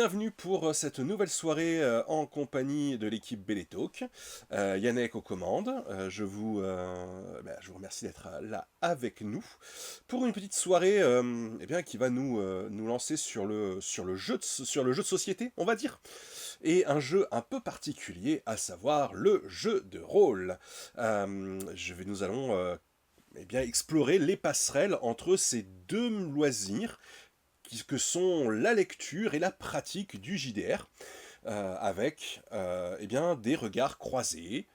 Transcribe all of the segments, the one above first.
bienvenue pour cette nouvelle soirée en compagnie de l'équipe Belletalk. Yannick aux commandes. Je vous remercie d'être là avec nous pour une petite soirée qui va nous lancer sur le jeu de société, on va dire, et un jeu un peu particulier, à savoir le jeu de rôle. Nous allons explorer les passerelles entre ces deux loisirs que sont la lecture et la pratique du JDR, avec des regards croisés.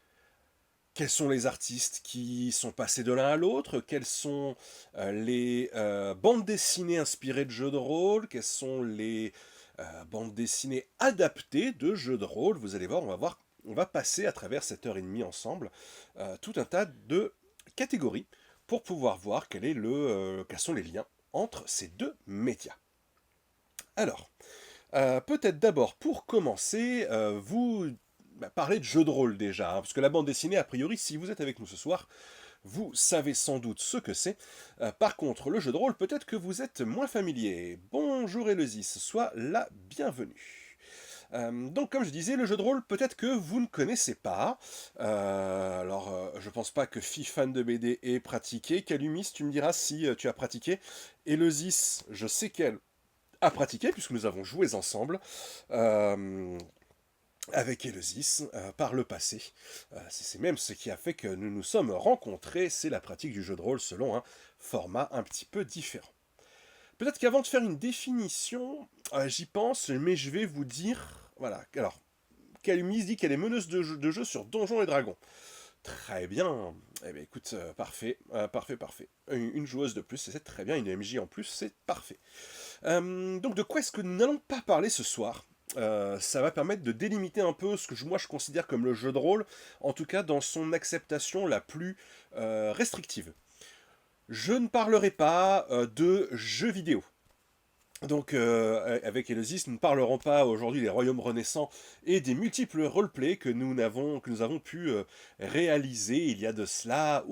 Quels sont les artistes qui sont passés de l'un à l'autre? Quelles sont les bandes dessinées inspirées de jeux de rôle? Quelles sont les bandes dessinées adaptées de jeux de rôle? Vous allez voir, on va passer à travers cette heure et demie ensemble tout un tas de catégories pour pouvoir voir quels sont les liens entre ces deux médias. Alors, peut-être d'abord, pour commencer, parler de jeux de rôle déjà, hein, parce que la bande dessinée, a priori, si vous êtes avec nous ce soir, vous savez sans doute ce que c'est. Par contre, le jeu de rôle, peut-être que vous êtes moins familier. Bonjour Eleusis, sois la bienvenue. Donc comme je disais, le jeu de rôle, peut-être que vous ne connaissez pas. Je pense pas que fan de BD ait pratiqué. Calumis, tu me diras si tu as pratiqué. Eleusis, je sais qu'elle à pratiquer, puisque nous avons joué ensemble euh, avec Eleusis par le passé. C'est même ce qui a fait que nous nous sommes rencontrés, c'est la pratique du jeu de rôle selon un format un petit peu différent. Peut-être qu'avant de faire une définition, j'y pense, mais je vais vous dire... Voilà, alors, Calumis dit qu'elle est meneuse de jeu sur Donjons et Dragons. Très bien. Eh bien, écoute, parfait, parfait. Une joueuse de plus, c'est très bien. Une MJ en plus, c'est parfait. Donc, de quoi est-ce que nous n'allons pas parler ce soir? Ça va permettre de délimiter un peu ce que moi je considère comme le jeu de rôle, en tout cas dans son acceptation la plus restrictive. Je ne parlerai pas de jeux vidéo. Donc, avec Eleusis, nous ne parlerons pas aujourd'hui des royaumes renaissants et des multiples roleplays que nous avons pu réaliser il y a de cela,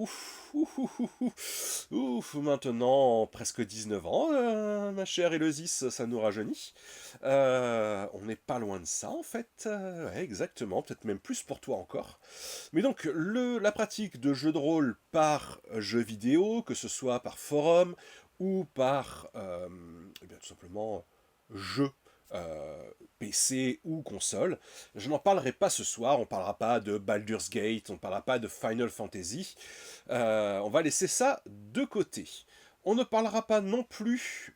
maintenant presque 19 ans, ma chère Eleusis, ça nous rajeunit. On n'est pas loin de ça, en fait, ouais, exactement, peut-être même plus pour toi encore. Mais donc, la pratique de jeux de rôle par jeu vidéo, que ce soit par forum, ou par tout simplement jeu PC ou console. Je n'en parlerai pas ce soir, on ne parlera pas de Baldur's Gate, on ne parlera pas de Final Fantasy. On va laisser ça de côté. On ne parlera pas non plus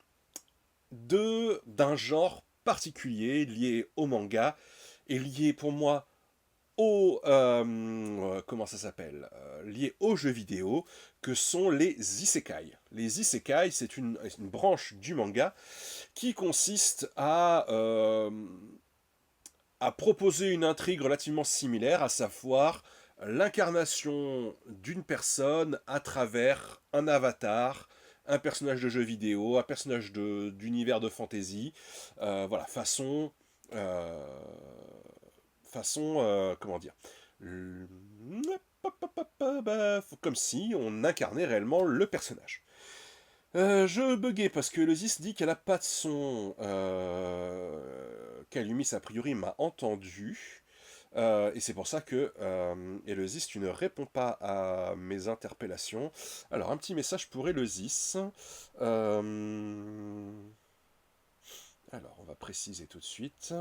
d'un genre particulier lié au manga et lié pour moi comment ça s'appelle, liés aux jeux vidéo, que sont les isekai. Les isekai, c'est une branche du manga qui consiste à proposer une intrigue relativement similaire, à savoir l'incarnation d'une personne à travers un avatar, un personnage de jeu vidéo, un personnage d'univers de fantasy, voilà, euh, comment dire, comme si on incarnait réellement le personnage. Je buguais parce que Eleusis dit qu'elle a pas de son. Calumis, a priori, m'a entendu. Et c'est pour ça que Eleusis, tu ne réponds pas à mes interpellations. Alors, un petit message pour Eleusis. Alors, on va préciser tout de suite.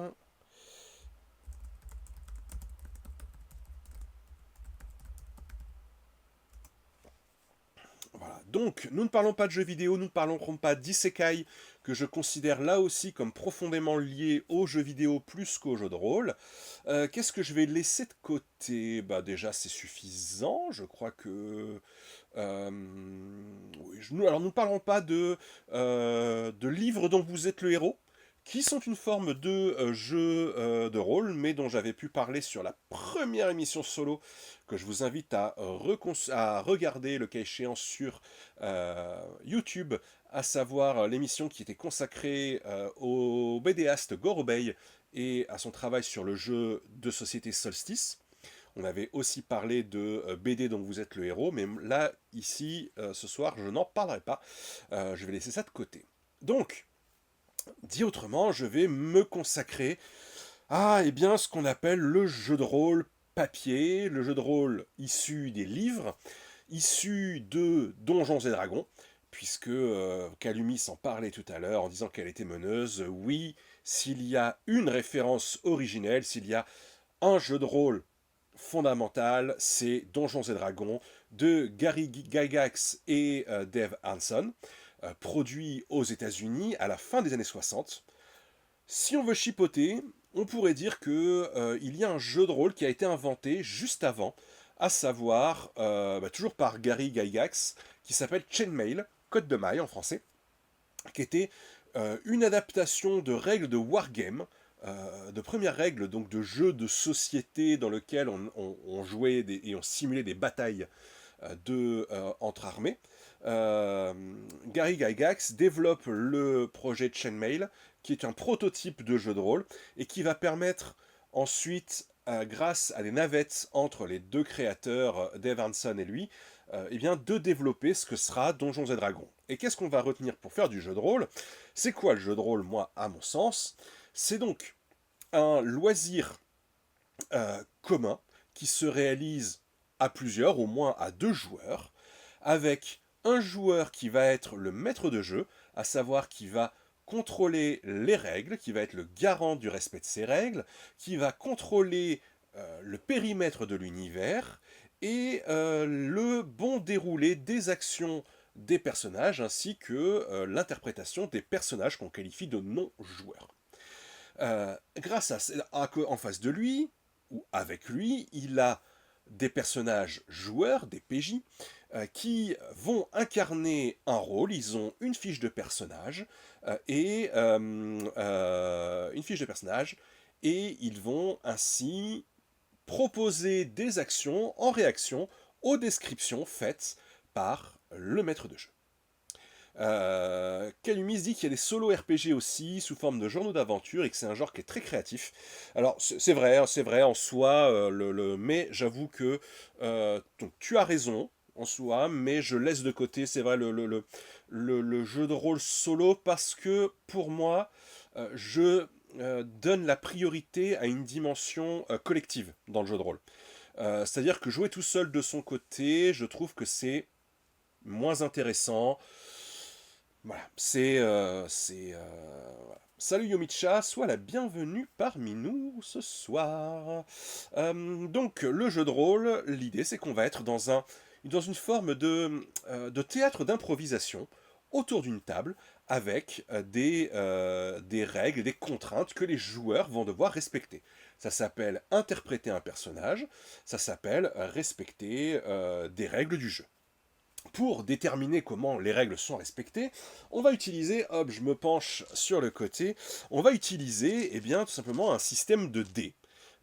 Voilà. Donc, nous ne parlons pas de jeux vidéo, nous ne parlerons pas d'isekai, que je considère là aussi comme profondément lié aux jeux vidéo plus qu'aux jeux de rôle. Qu'est-ce que je vais laisser de côté? Bah déjà, c'est suffisant, je crois que... alors, nous ne parlerons pas de livres dont vous êtes le héros, qui sont une forme de jeu de rôle, mais dont j'avais pu parler sur la première émission solo, que je vous invite à regarder le cas échéant sur YouTube, à savoir l'émission qui était consacrée au BDaste Gorobei et à son travail sur le jeu de société Solstice. On avait aussi parlé de BD dont vous êtes le héros, mais là, ici, ce soir, je n'en parlerai pas. Je vais laisser ça de côté. Donc, Dit autrement, je vais me consacrer à eh bien, ce qu'on appelle le jeu de rôle papier, le jeu de rôle issu des livres, issu de Donjons et Dragons, puisque Kalumi s'en parlait tout à l'heure en disant qu'elle était meneuse. Oui, s'il y a une référence originelle, s'il y a un jeu de rôle fondamental, c'est Donjons et Dragons de Gary Gygax et Dave Hanson, produit aux États-Unis à la fin des années 60. Si on veut chipoter, on pourrait dire que il y a un jeu de rôle qui a été inventé juste avant, à savoir toujours par Gary Gygax, qui s'appelle Chainmail, Code de maille en français, qui était une adaptation de règles de wargame, de premières règles donc de jeux de société dans lequel on jouait et on simulait des batailles entre armées. Gary Gygax développe le projet Chainmail, qui est un prototype de jeu de rôle et qui va permettre ensuite, grâce à des navettes entre les deux créateurs, Dave Hanson et lui, eh bien, de développer ce que sera Donjons et Dragons. Et qu'est-ce qu'on va retenir pour faire du jeu de rôle? C'est quoi le jeu de rôle, moi, à mon sens? C'est donc un loisir commun qui se réalise à plusieurs, au moins à deux joueurs, avec un joueur qui va être le maître de jeu, à savoir qui va contrôler les règles, qui va être le garant du respect de ces règles, qui va contrôler le périmètre de l'univers et le bon déroulé des actions des personnages ainsi que l'interprétation des personnages qu'on qualifie de non-joueurs. Grâce en face de lui, ou avec lui, il a des personnages joueurs, des PJ, qui vont incarner un rôle. Ils ont une fiche de personnage une fiche de personnage et ils vont ainsi proposer des actions en réaction aux descriptions faites par le maître de jeu. Kalumi se dit qu'il y a des solo RPG aussi sous forme de journaux d'aventure et que c'est un genre qui est très créatif. Alors c'est vrai, hein, c'est vrai en soi, mais j'avoue que donc, tu as raison en soi, mais je laisse de côté, c'est vrai, le jeu de rôle solo parce que pour moi, je donne la priorité à une dimension collective dans le jeu de rôle. C'est-à-dire que jouer tout seul de son côté, je trouve que c'est moins intéressant. Voilà, voilà. Salut Yomicha, sois la bienvenue parmi nous ce soir. Donc, le jeu de rôle, l'idée c'est qu'on va être dans une forme de théâtre d'improvisation autour d'une table avec des règles, des contraintes que les joueurs vont devoir respecter. Ça s'appelle interpréter un personnage, ça s'appelle respecter des règles du jeu. Pour déterminer comment les règles sont respectées, on va utiliser, hop, je me penche sur le côté, on va utiliser, eh bien, tout simplement un système de dés.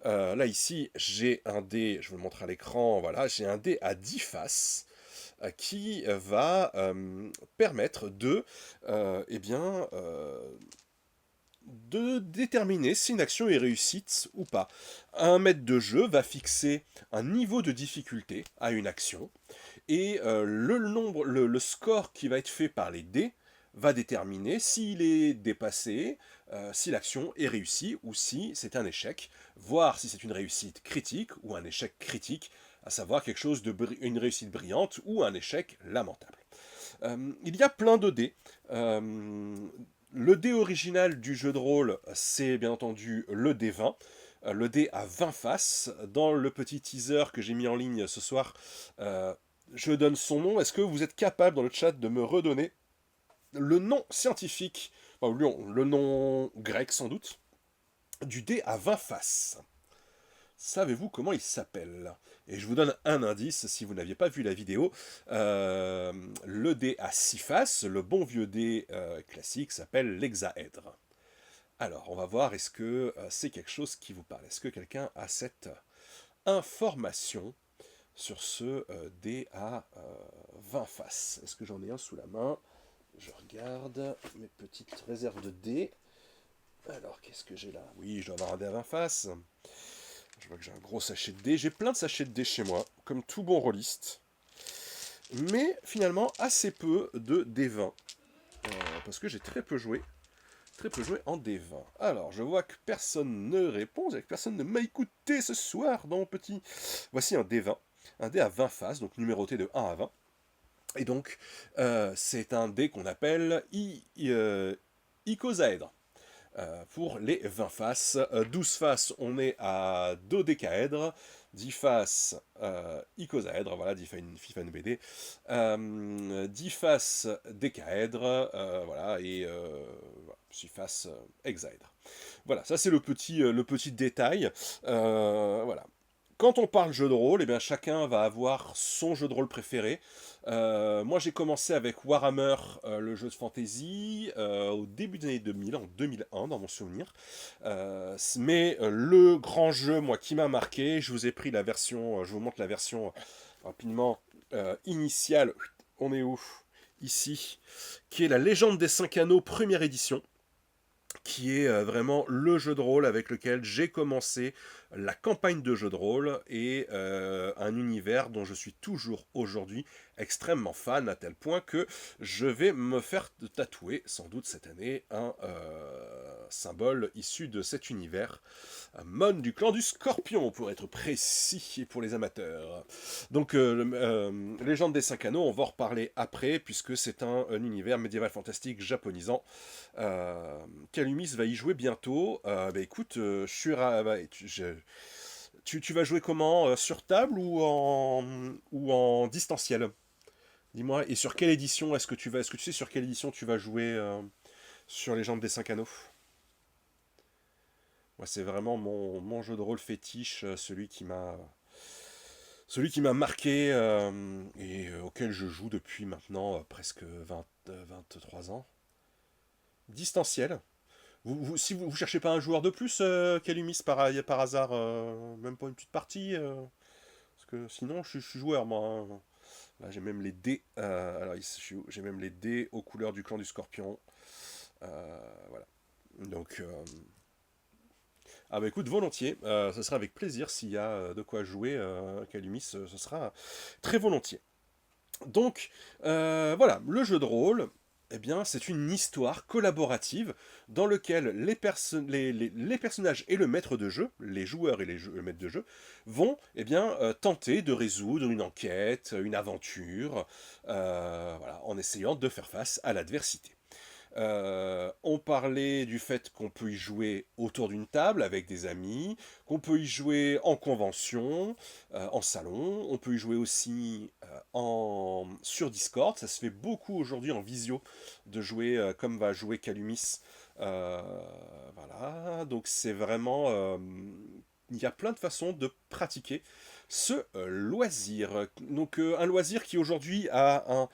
Là, ici, j'ai un dé, je vous le montre à l'écran, voilà, j'ai un dé à 10 faces qui va permettre de déterminer si une action est réussite ou pas. Un maître de jeu va fixer un niveau de difficulté à une action, et le score qui va être fait par les dés va déterminer s'il est dépassé, si l'action est réussie ou si c'est un échec, voire si c'est une réussite critique ou un échec critique, à savoir une réussite brillante ou un échec lamentable. Il y a plein de dés. Le dé original du jeu de rôle, c'est bien entendu le dé 20. Le dé à 20 faces. Dans le petit teaser que j'ai mis en ligne ce soir, je donne son nom. Est-ce que vous êtes capable dans le chat de me redonner le nom scientifique, enfin, le nom grec sans doute, du dé à 20 faces? Savez-vous comment il s'appelle? Et je vous donne un indice si vous n'aviez pas vu la vidéo. Le dé à 6 faces, le bon vieux dé classique, s'appelle l'hexaèdre. Alors, on va voir, est-ce que c'est quelque chose qui vous parle? Est-ce que quelqu'un a cette information sur ce dé à 20 faces? Est-ce que j'en ai un sous la main? Je regarde mes petites réserves de dés. Alors, qu'est-ce que j'ai là? Oui, je dois avoir un dé à 20 faces. Je vois que j'ai un gros sachet de dés. J'ai plein de sachets de dés chez moi, comme tout bon rôliste. Mais finalement, assez peu de dés 20. Parce que j'ai très peu joué très peu joué en D20. Alors, je vois que personne ne répond, que personne ne m'a écouté ce soir dans mon petit... Voici un D20, un dé à 20 faces, donc numéroté de 1 à 20. Et donc, c'est un dé qu'on appelle icosaèdre. Pour les 20 faces. 12 faces, on est à dodécaèdre. 10 faces, icosaèdre, voilà, 10 FIFA une BD. 10 faces décaèdre, voilà, et 6 faces hexaèdre. Voilà, ça c'est le petit détail. Voilà. Quand on parle jeu de rôle, eh bien, chacun va avoir son jeu de rôle préféré. Moi, j'ai commencé avec Warhammer, le jeu de fantasy, au début des années 2000, en 2001, dans mon souvenir. Mais le grand jeu, moi, qui m'a marqué, je vous ai pris la version, je vous montre la version rapidement initiale. On est où? Ici. Qui est la Légende des 5 Anneaux, première édition, qui est vraiment le jeu de rôle avec lequel j'ai commencé la campagne de jeu de rôle et un univers dont je suis toujours aujourd'hui extrêmement fan, à tel point que je vais me faire tatouer sans doute cette année un symbole issu de cet univers, un mon du clan du Scorpion pour être précis et pour les amateurs. Donc Légende des 5 Anneaux, on va en reparler après puisque c'est un univers médiéval fantastique japonisant. Calumis va y jouer bientôt. Bah écoute, je suis tu vas jouer comment, sur table ou en distanciel? Dis-moi, et sur quelle édition est-ce que tu sais sur quelle édition tu vas jouer sur Légende des 5 Anneaux? Moi, c'est vraiment mon jeu de rôle fétiche, celui qui m'a marqué et auquel je joue depuis maintenant presque 23 ans. Distanciel. Si vous cherchez pas un joueur de plus, Calumis, par hasard, même pas une petite partie parce que sinon, je suis joueur, moi. Hein. Là, j'ai même les dés. Alors, j'ai même les dés aux couleurs du clan du Scorpion. Voilà. Donc, ah bah écoute, volontiers. Ce sera avec plaisir s'il y a de quoi jouer, Calumis. Ce sera très volontiers. Donc, voilà, le jeu de rôle, eh bien, c'est une histoire collaborative dans laquelle les personnages et le maître de jeu, les joueurs et le maître de jeu, vont eh bien, tenter de résoudre une enquête, une aventure, voilà, en essayant de faire face à l'adversité. On parlait du fait qu'on peut y jouer autour d'une table avec des amis, qu'on peut y jouer en convention, en salon, on peut y jouer aussi sur Discord, ça se fait beaucoup aujourd'hui en visio de jouer comme va jouer Calumis. Euh, voilà, donc c'est vraiment... il y a plein de façons de pratiquer ce loisir. Donc un loisir qui aujourd'hui a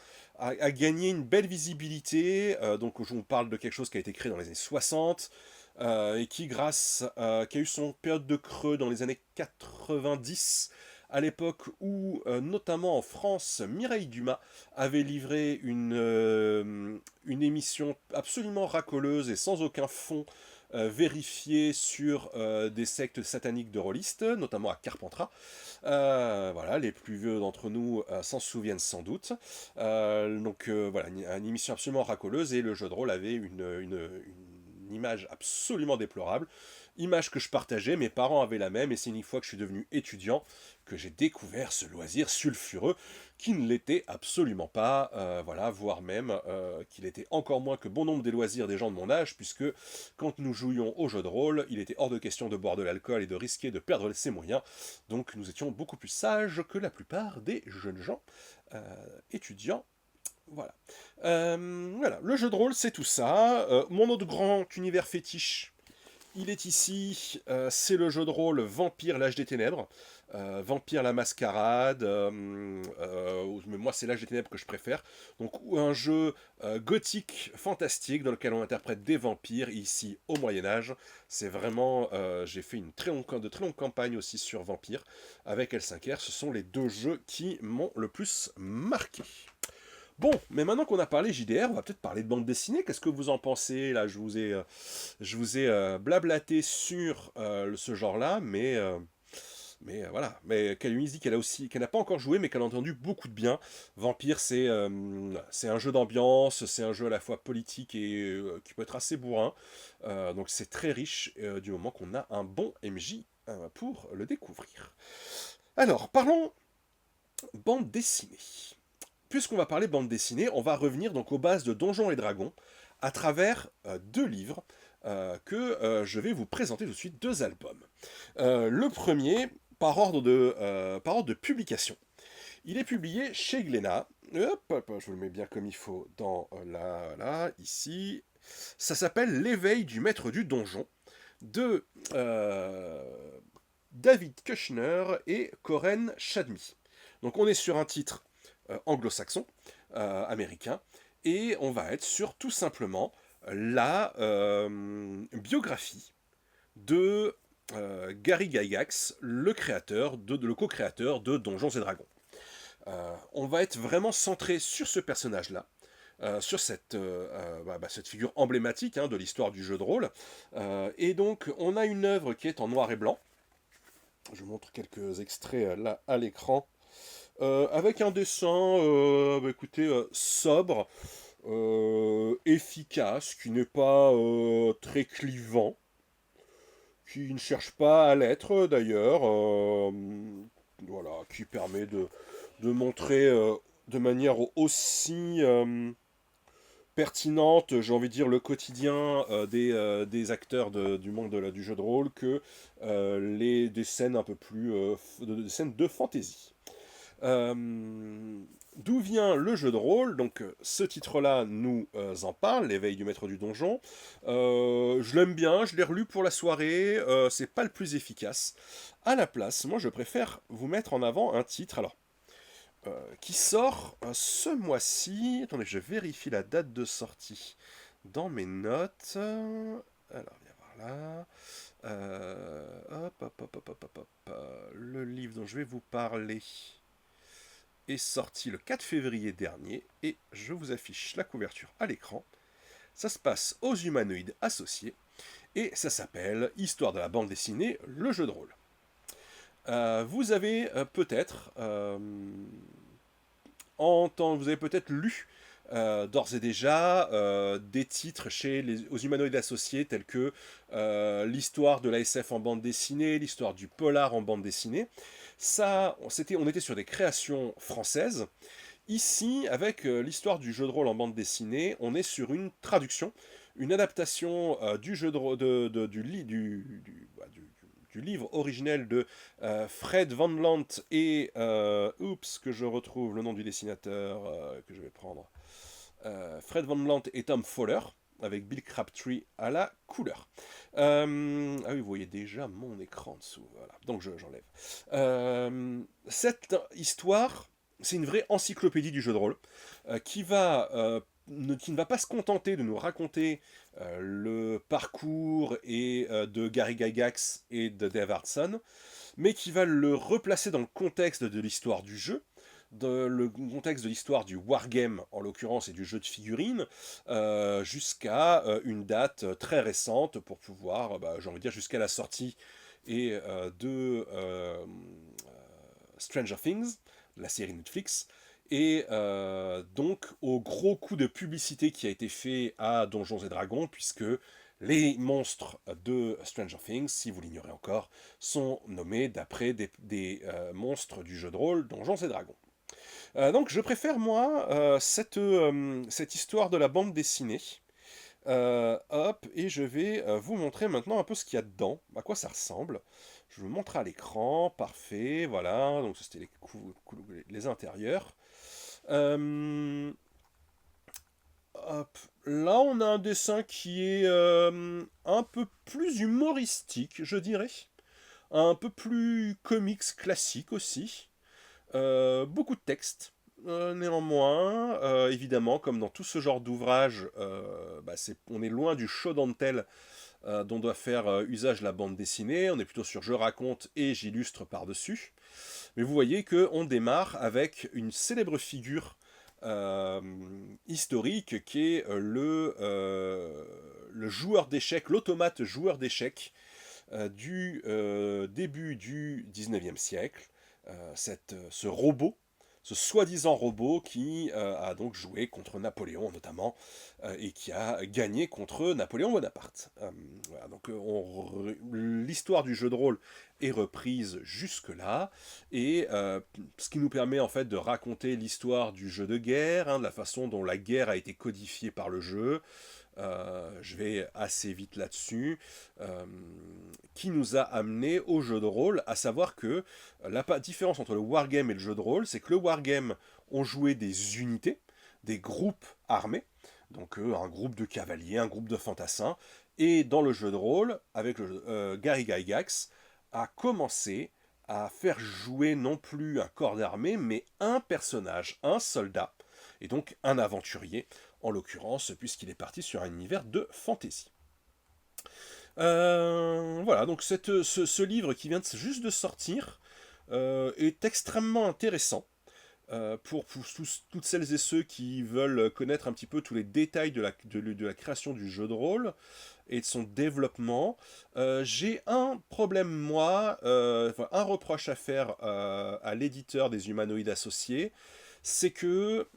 gagné une belle visibilité. Donc on parle de quelque chose qui a été créé dans les années 60 et qui qui a eu son période de creux dans les années 90, à l'époque où, notamment en France, Mireille Dumas avait livré une émission absolument racoleuse et sans aucun fond vérifié sur des sectes sataniques de rôlistes, notamment à Carpentras. Voilà, les plus vieux d'entre nous s'en souviennent sans doute. Donc voilà, une émission absolument racoleuse et le jeu de rôle avait une image absolument déplorable. Image que je partageais, mes parents avaient la même, et c'est une fois que je suis devenu étudiant que j'ai découvert ce loisir sulfureux qui ne l'était absolument pas, voilà, voire même qu'il était encore moins que bon nombre des loisirs des gens de mon âge, puisque quand nous jouions au jeu de rôle, il était hors de question de boire de l'alcool et de risquer de perdre ses moyens, donc nous étions beaucoup plus sages que la plupart des jeunes gens étudiants. Voilà. Voilà, le jeu de rôle, c'est tout ça. Mon autre grand univers fétiche, il est ici, c'est le jeu de rôle Vampire, l'âge des ténèbres. Vampire la mascarade, mais moi c'est l'âge des ténèbres que je préfère. Donc un jeu gothique fantastique dans lequel on interprète des vampires ici au Moyen-Âge. C'est vraiment, j'ai fait de très longues campagnes aussi sur Vampire avec L5R. Ce sont les deux jeux qui m'ont le plus marqué. Bon, mais maintenant qu'on a parlé JDR, on va peut-être parler de bande dessinée. Qu'est-ce que vous en pensez? Là, je vous ai blablaté sur ce genre-là, mais voilà. Mais qu'elle lui dit qu'elle n'a pas encore joué, mais qu'elle a entendu beaucoup de bien. Vampire, c'est un jeu d'ambiance, c'est un jeu à la fois politique et qui peut être assez bourrin. Donc c'est très riche du moment qu'on a un bon MJ pour le découvrir. Alors, parlons bande dessinée. Puisqu'on va parler bande dessinée, on va revenir donc aux bases de Donjons et Dragons à travers deux livres que je vais vous présenter tout de suite, deux albums. Le premier, par ordre de publication. Il est publié chez Glénat. Hop, hop, je vous le mets bien comme il faut dans là, ici. Ça s'appelle L'éveil du maître du donjon de David Kushner et Coren Shadmi. Donc on est sur un titre anglo-saxon, américain, et on va être sur tout simplement la biographie de Gary Gygax, le co-créateur de Donjons et Dragons. On va être vraiment centré sur ce personnage-là, sur cette figure emblématique de l'histoire du jeu de rôle. Et donc, on a une œuvre qui est en noir et blanc. Je vous montre quelques extraits là à l'écran. Avec un dessin, sobre, efficace, qui n'est pas très clivant, qui ne cherche pas à l'être d'ailleurs, voilà, qui permet de montrer de manière aussi pertinente, j'ai envie de dire, le quotidien des acteurs du monde du jeu de rôle que des scènes un peu plus des scènes de fantasy. D'où vient le jeu de rôle? Donc ce titre-là nous en parle, L'éveil du maître du donjon. Je l'aime bien, je l'ai relu pour la soirée, c'est pas le plus efficace. À la place, moi je préfère vous mettre en avant un titre, alors, qui sort ce mois-ci. Attendez, je vérifie la date de sortie dans mes notes. Alors, viens voir là. Le livre dont je vais vous parler est sorti le 4 février dernier et je vous affiche la couverture à l'écran. Ça se passe aux humanoïdes associés et ça s'appelle Histoire de la bande dessinée, le jeu de rôle. Vous avez peut-être lu d'ores et déjà des titres aux humanoïdes associés tels que l'histoire de l'ASF en bande dessinée, l'histoire du polar en bande dessinée. On était sur des créations françaises. Ici, avec l'histoire du jeu de rôle en bande dessinée, on est sur une traduction, une adaptation du jeu du livre originel de Fred Van Lant et que je retrouve le nom du dessinateur que je vais prendre. Fred Van Lant et Tom Fowler, avec Bill Crabtree à la couleur. Ah oui, vous voyez déjà mon écran en dessous, voilà. Donc j'enlève. Cette histoire, c'est une vraie encyclopédie du jeu de rôle, qui ne va pas se contenter de nous raconter le parcours de Gary Gygax et de Dave Hardson, mais qui va le replacer dans le contexte de l'histoire du jeu, le contexte de l'histoire du wargame, en l'occurrence, et du jeu de figurines, jusqu'à une date très récente pour pouvoir, j'ai envie de dire, jusqu'à la sortie de Stranger Things, la série Netflix, et donc au gros coup de publicité qui a été fait à Donjons et Dragons, puisque les monstres de Stranger Things, si vous l'ignorez encore, sont nommés d'après des monstres du jeu de rôle Donjons et Dragons. Donc je préfère moi cette histoire de la bande dessinée. Et je vais vous montrer maintenant un peu ce qu'il y a dedans, à quoi ça ressemble. Je vous montre à l'écran, parfait, voilà, donc c'était les intérieurs. Là on a un dessin qui est un peu plus humoristique, je dirais. Un peu plus comics classique aussi. Beaucoup de texte. Néanmoins, évidemment, comme dans tout ce genre d'ouvrage, on est loin du show and tell dont doit faire usage la bande dessinée. On est plutôt sur je raconte et j'illustre par-dessus. Mais vous voyez qu'on démarre avec une célèbre figure historique qui est le joueur d'échecs, l'automate joueur d'échecs, du début du 19e siècle, ce robot, ce soi-disant robot qui a donc joué contre Napoléon notamment, et qui a gagné contre Napoléon Bonaparte. Voilà, donc l'histoire du jeu de rôle est reprise jusque-là, et ce qui nous permet en fait de raconter l'histoire du jeu de guerre, de la façon dont la guerre a été codifiée par le jeu. Je vais assez vite là-dessus, qui nous a amené au jeu de rôle, à savoir que la différence entre le wargame et le jeu de rôle, c'est que le wargame, on jouait des unités, des groupes armés, donc un groupe de cavaliers, un groupe de fantassins, et dans le jeu de rôle, avec Gary Gygax, a commencé à faire jouer non plus un corps d'armée, mais un personnage, un soldat, et donc un aventurier, en l'occurrence, puisqu'il est parti sur un univers de fantasy. Voilà, donc ce livre qui vient juste de sortir est extrêmement intéressant. Pour toutes celles et ceux qui veulent connaître un petit peu tous les détails de la création du jeu de rôle et de son développement. J'ai un problème, moi, un reproche à faire à l'éditeur des Humanoïdes Associés, c'est que,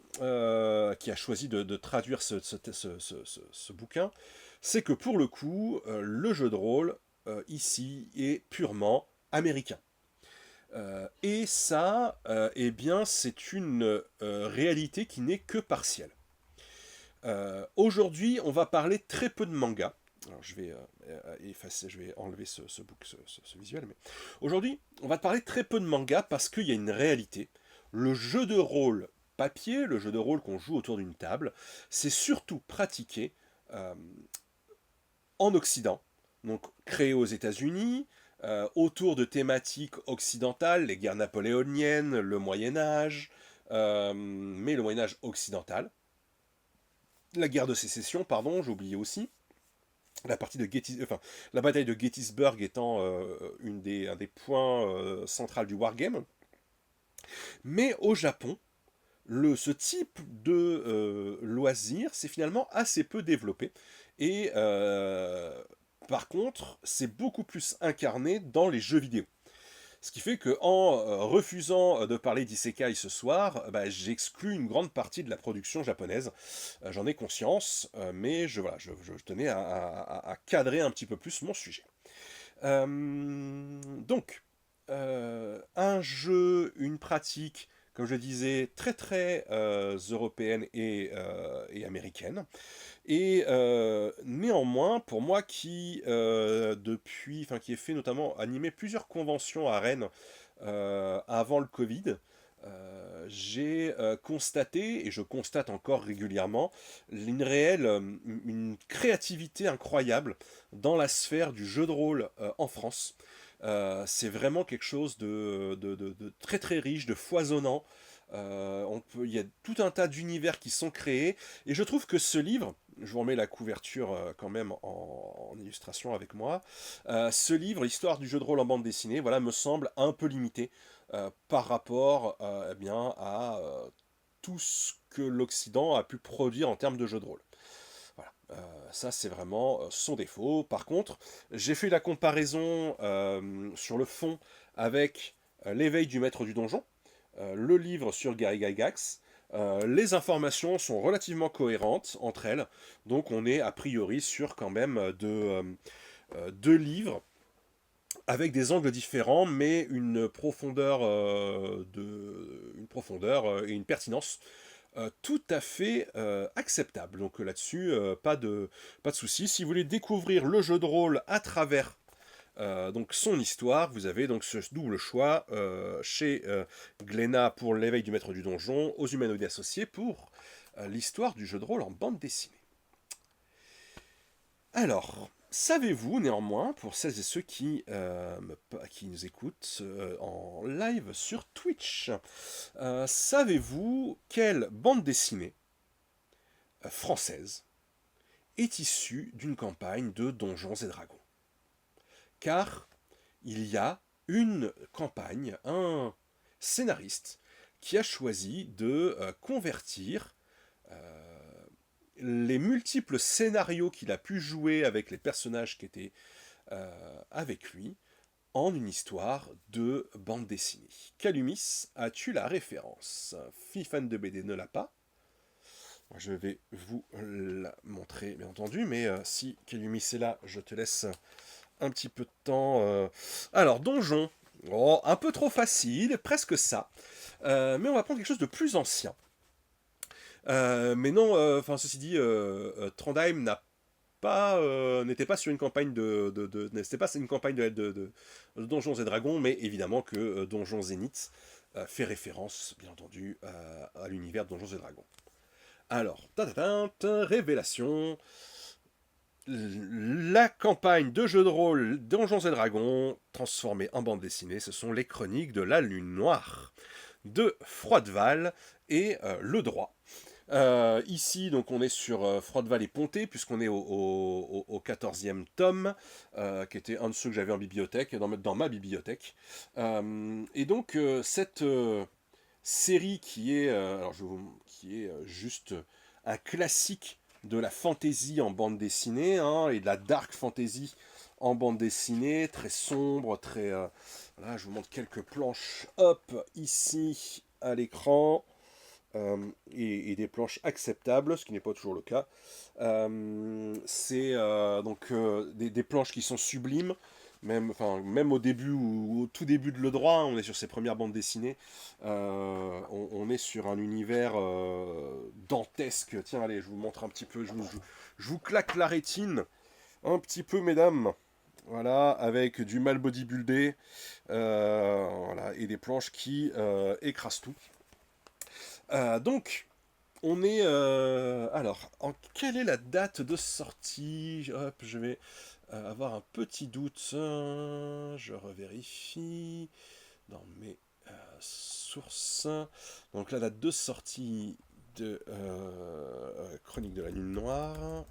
qui a choisi de traduire ce bouquin, c'est que pour le coup, le jeu de rôle, ici, est purement américain. Et ça, eh bien, c'est une réalité qui n'est que partielle. Aujourd'hui, on va parler très peu de manga. Alors, je vais effacer, je vais enlever ce visuel. Mais aujourd'hui, on va parler très peu de manga parce qu'il y a une réalité. Le jeu de rôle papier, le jeu de rôle qu'on joue autour d'une table, c'est surtout pratiqué euh, en Occident, donc créé aux États-Unis, autour de thématiques occidentales, les guerres napoléoniennes, le Moyen Âge, mais le Moyen Âge occidental. La guerre de sécession, pardon, j'ai oublié aussi. La bataille de Gettysburg étant un des points centraux du wargame. Mais au Japon, ce type de loisir s'est finalement assez peu développé. Et par contre, c'est beaucoup plus incarné dans les jeux vidéo. Ce qui fait qu'en refusant de parler d'isekai ce soir, bah, j'exclus une grande partie de la production japonaise. J'en ai conscience, mais je tenais à cadrer un petit peu plus mon sujet. Donc, un jeu, une pratique, comme je disais, très très européenne et américaine. Et néanmoins, pour moi qui ai fait notamment animer plusieurs conventions à Rennes avant le Covid, j'ai constaté, et je constate encore régulièrement, une créativité incroyable dans la sphère du jeu de rôle en France. C'est vraiment quelque chose de très très riche, de foisonnant. Il y a tout un tas d'univers qui sont créés, et je trouve que ce livre, je vous remets la couverture quand même en illustration avec moi, ce livre, l'histoire du jeu de rôle en bande dessinée, voilà, me semble un peu limité par rapport eh bien, à tout ce que l'Occident a pu produire en termes de jeu de rôle. Voilà. Ça, c'est vraiment son défaut. Par contre, j'ai fait la comparaison sur le fond avec L'éveil du maître du donjon, le livre sur Gary Gygax. Les informations sont relativement cohérentes entre elles, donc on est a priori sur quand même deux livres avec des angles différents, mais une profondeur et une pertinence tout à fait acceptable. Donc là-dessus, pas de souci. Si vous voulez découvrir le jeu de rôle à travers donc son histoire, vous avez donc ce double choix chez Glénat pour l'éveil du maître du donjon, aux Humanoïdes Associés pour l'histoire du jeu de rôle en bande dessinée. Alors, savez-vous néanmoins, pour celles et ceux qui nous écoutent en live sur Twitch, savez-vous quelle bande dessinée française est issue d'une campagne de Donjons et Dragons? Car il y a une campagne, un scénariste qui a choisi de convertir les multiples scénarios qu'il a pu jouer avec les personnages qui étaient avec lui en une histoire de bande dessinée. Calumis, as-tu la référence? Fifan de BD ne l'a pas. Je vais vous la montrer, bien entendu, mais si Calumis est là, je te laisse un petit peu de temps. Alors, Donjon. Oh, un peu trop facile, presque ça. Mais on va prendre quelque chose de plus ancien. Mais non, enfin, ceci dit, Trondheim n'était pas sur une campagne n'était pas une campagne de Donjons et Dragons, mais évidemment que Donjons Zénith fait référence, bien entendu, à l'univers de Donjons et Dragons. Alors, révélation. La campagne de jeu de rôle Donjons et Dragons, transformée en bande dessinée, ce sont les chroniques de la Lune Noire, de Froideval et Le Droit. Ici, donc, on est sur Froideval et Ponté, puisqu'on est au 14e tome, qui était un de ceux que j'avais en bibliothèque, dans ma bibliothèque. Et donc, cette série qui est juste un classique de la fantasy en bande dessinée, hein, et de la dark fantasy en bande dessinée, très sombre, très... Là, je vous montre quelques planches, hop, ici, à l'écran, et des planches acceptables, ce qui n'est pas toujours le cas. C'est donc des planches qui sont sublimes, même au début ou au tout début de Le Droit, hein, on est sur ses premières bandes dessinées, on est sur un univers dantesque. Tiens, allez, je vous montre un petit peu, je vous claque la rétine un petit peu, mesdames. Voilà, avec du mal bodybuildé, voilà, et des planches qui écrasent tout. Donc, on est... alors, quelle est la date de sortie? Hop, je vais avoir un petit doute. Je revérifie dans mes sources. Donc, la date de sortie de Chronique de la Lune Noire.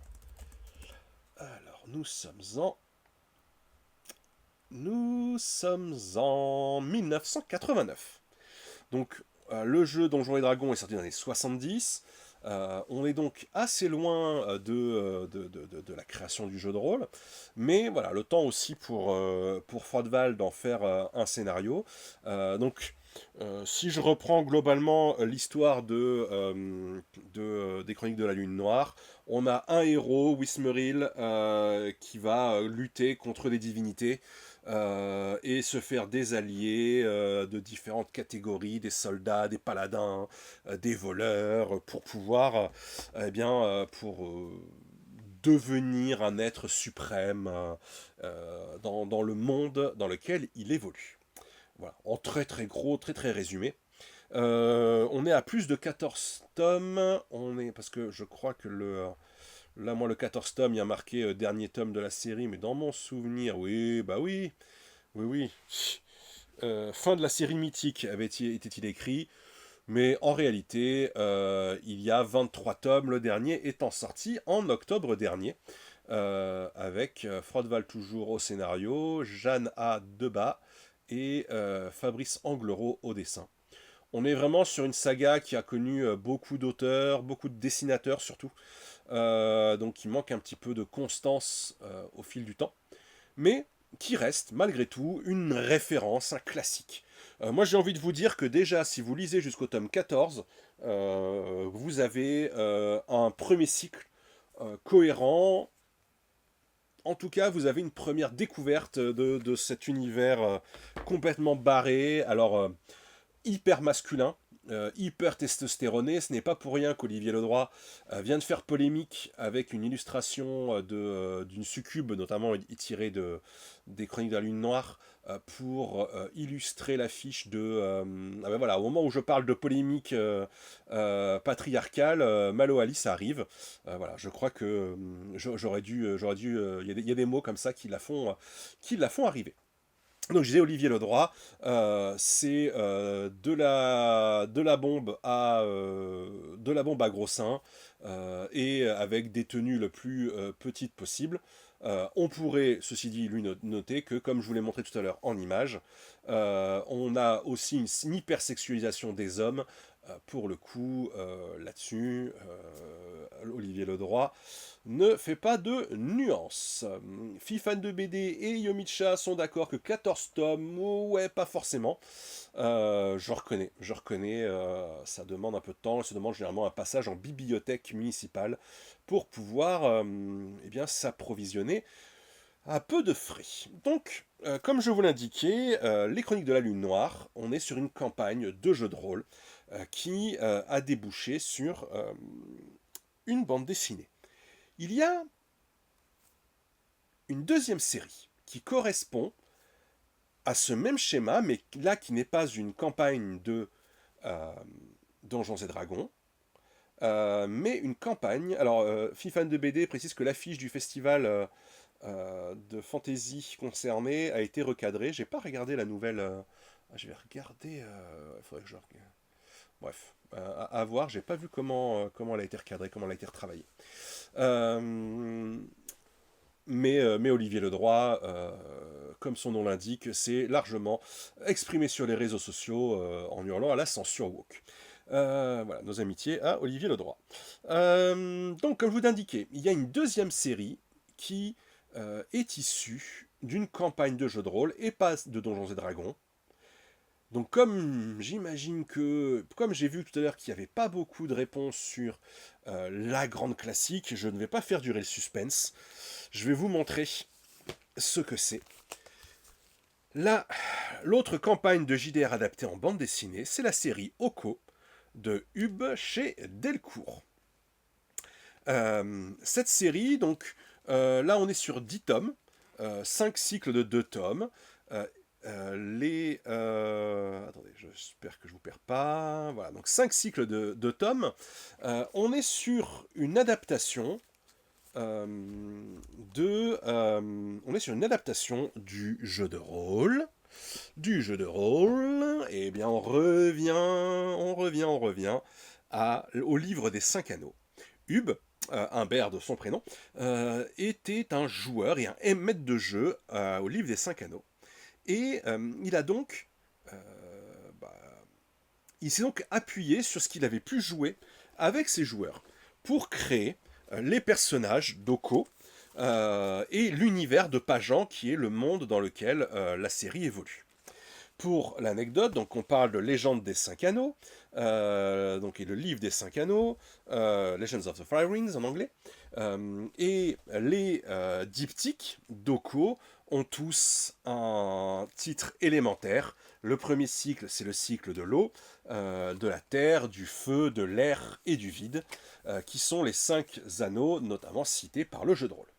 Alors, Nous sommes en 1989. Donc, le jeu Donjons et Dragons est sorti dans les années 70. On est donc assez loin de la création du jeu de rôle. Mais voilà, le temps aussi pour Froideval d'en faire un scénario. Donc, si je reprends globalement l'histoire des Chroniques de la Lune Noire, on a un héros, Wismeril, qui va lutter contre des divinités et se faire des alliés de différentes catégories, des soldats, des paladins, des voleurs, pour pouvoir, devenir un être suprême dans le monde dans lequel il évolue. Voilà, en très très gros, très très résumé. On est à plus de 14 tomes, parce que je crois que là, moi, le 14 tomes, il y a marqué dernier tome de la série, mais dans mon souvenir, oui, bah oui, oui, oui. Fin de la série mythique était-il écrit, mais en réalité, il y a 23 tomes, le dernier étant sorti en octobre dernier, avec Froideval toujours au scénario, Jeanne A. Debat et Fabrice Anglerot au dessin. On est vraiment sur une saga qui a connu beaucoup d'auteurs, beaucoup de dessinateurs surtout, donc il manque un petit peu de constance au fil du temps, mais qui reste malgré tout une référence, un classique. Moi j'ai envie de vous dire que déjà si vous lisez jusqu'au tome 14, vous avez un premier cycle cohérent. En tout cas, vous avez une première découverte de cet univers complètement barré. Alors, hyper masculin, hyper testostéroné. Ce n'est pas pour rien qu'Olivier Ledroit vient de faire polémique avec une illustration d'une succube, notamment tirée des Chroniques de la Lune Noire, pour illustrer l'affiche voilà, au moment où je parle de polémique patriarcale, Malo Alice arrive. Voilà, je crois que il y a des mots comme ça qui la font arriver. Donc je disais Olivier Ledroit, c'est de la bombe à gros seins et avec des tenues le plus petites possible. On pourrait, ceci dit, lui noter que, comme je vous l'ai montré tout à l'heure en image, on a aussi une hypersexualisation des hommes Pour le coup, là-dessus, Olivier Ledroit ne fait pas de nuances. Fifan de BD et Yomicha sont d'accord que 14 tomes, ouais, pas forcément. Je reconnais, ça demande un peu de temps, ça demande généralement un passage en bibliothèque municipale pour pouvoir eh bien, s'approvisionner à peu de frais. Donc, comme je vous l'indiquais, les Chroniques de la Lune Noire, on est sur une campagne de jeu de rôle qui a débouché sur une bande dessinée. Il y a une deuxième série qui correspond à ce même schéma, mais là qui n'est pas une campagne de euh, Donjons et Dragons, mais une campagne. Alors, Fifan de BD précise que l'affiche du festival de fantasy concerné a été recadrée. J'ai pas regardé la nouvelle. Je vais regarder. Faudrait que je regarde. Bref, à voir. J'ai pas vu comment elle a été recadrée, comment elle a été retravaillée. Euh, mais Olivier Ledroit, comme son nom l'indique, c'est largement exprimé sur les réseaux sociaux en hurlant à la censure woke. Voilà, nos amitiés à Olivier Ledroit. Donc, comme je vous l'indiquais, il y a une deuxième série qui est issue d'une campagne de jeu de rôle et pas de Donjons et Dragons. Donc comme j'imagine que, comme j'ai vu tout à l'heure qu'il n'y avait pas beaucoup de réponses sur la grande classique, je ne vais pas faire durer le suspense. Je vais vous montrer ce que c'est. Là, l'autre campagne de JDR adaptée en bande dessinée, c'est la série Oko de Hub chez Delcourt. Cette série, donc, là on est sur 10 tomes, 5 cycles de 2 tomes. Attendez, j'espère que je ne vous perds pas. Voilà, donc 5 cycles de tomes. On est sur une adaptation on est sur une adaptation du jeu de rôle. Et bien on revient au livre des 5 anneaux. Hub, Humbert de son prénom, était un joueur et un maître de jeu au livre des 5 anneaux. Et il a donc, bah, il s'est donc appuyé sur ce qu'il avait pu jouer avec ses joueurs pour créer les personnages d'Oko et l'univers de Pajan qui est le monde dans lequel la série évolue. Pour l'anecdote, donc on parle de Légende des 5 Anneaux, donc et le livre des 5 Anneaux, Legends of the Five Rings en anglais, et les diptyques d'Oko ont tous un titre élémentaire. Le premier cycle, c'est le cycle de l'eau, de la terre, du feu, de l'air et du vide, qui sont les 5 anneaux, notamment cités par le jeu de rôle.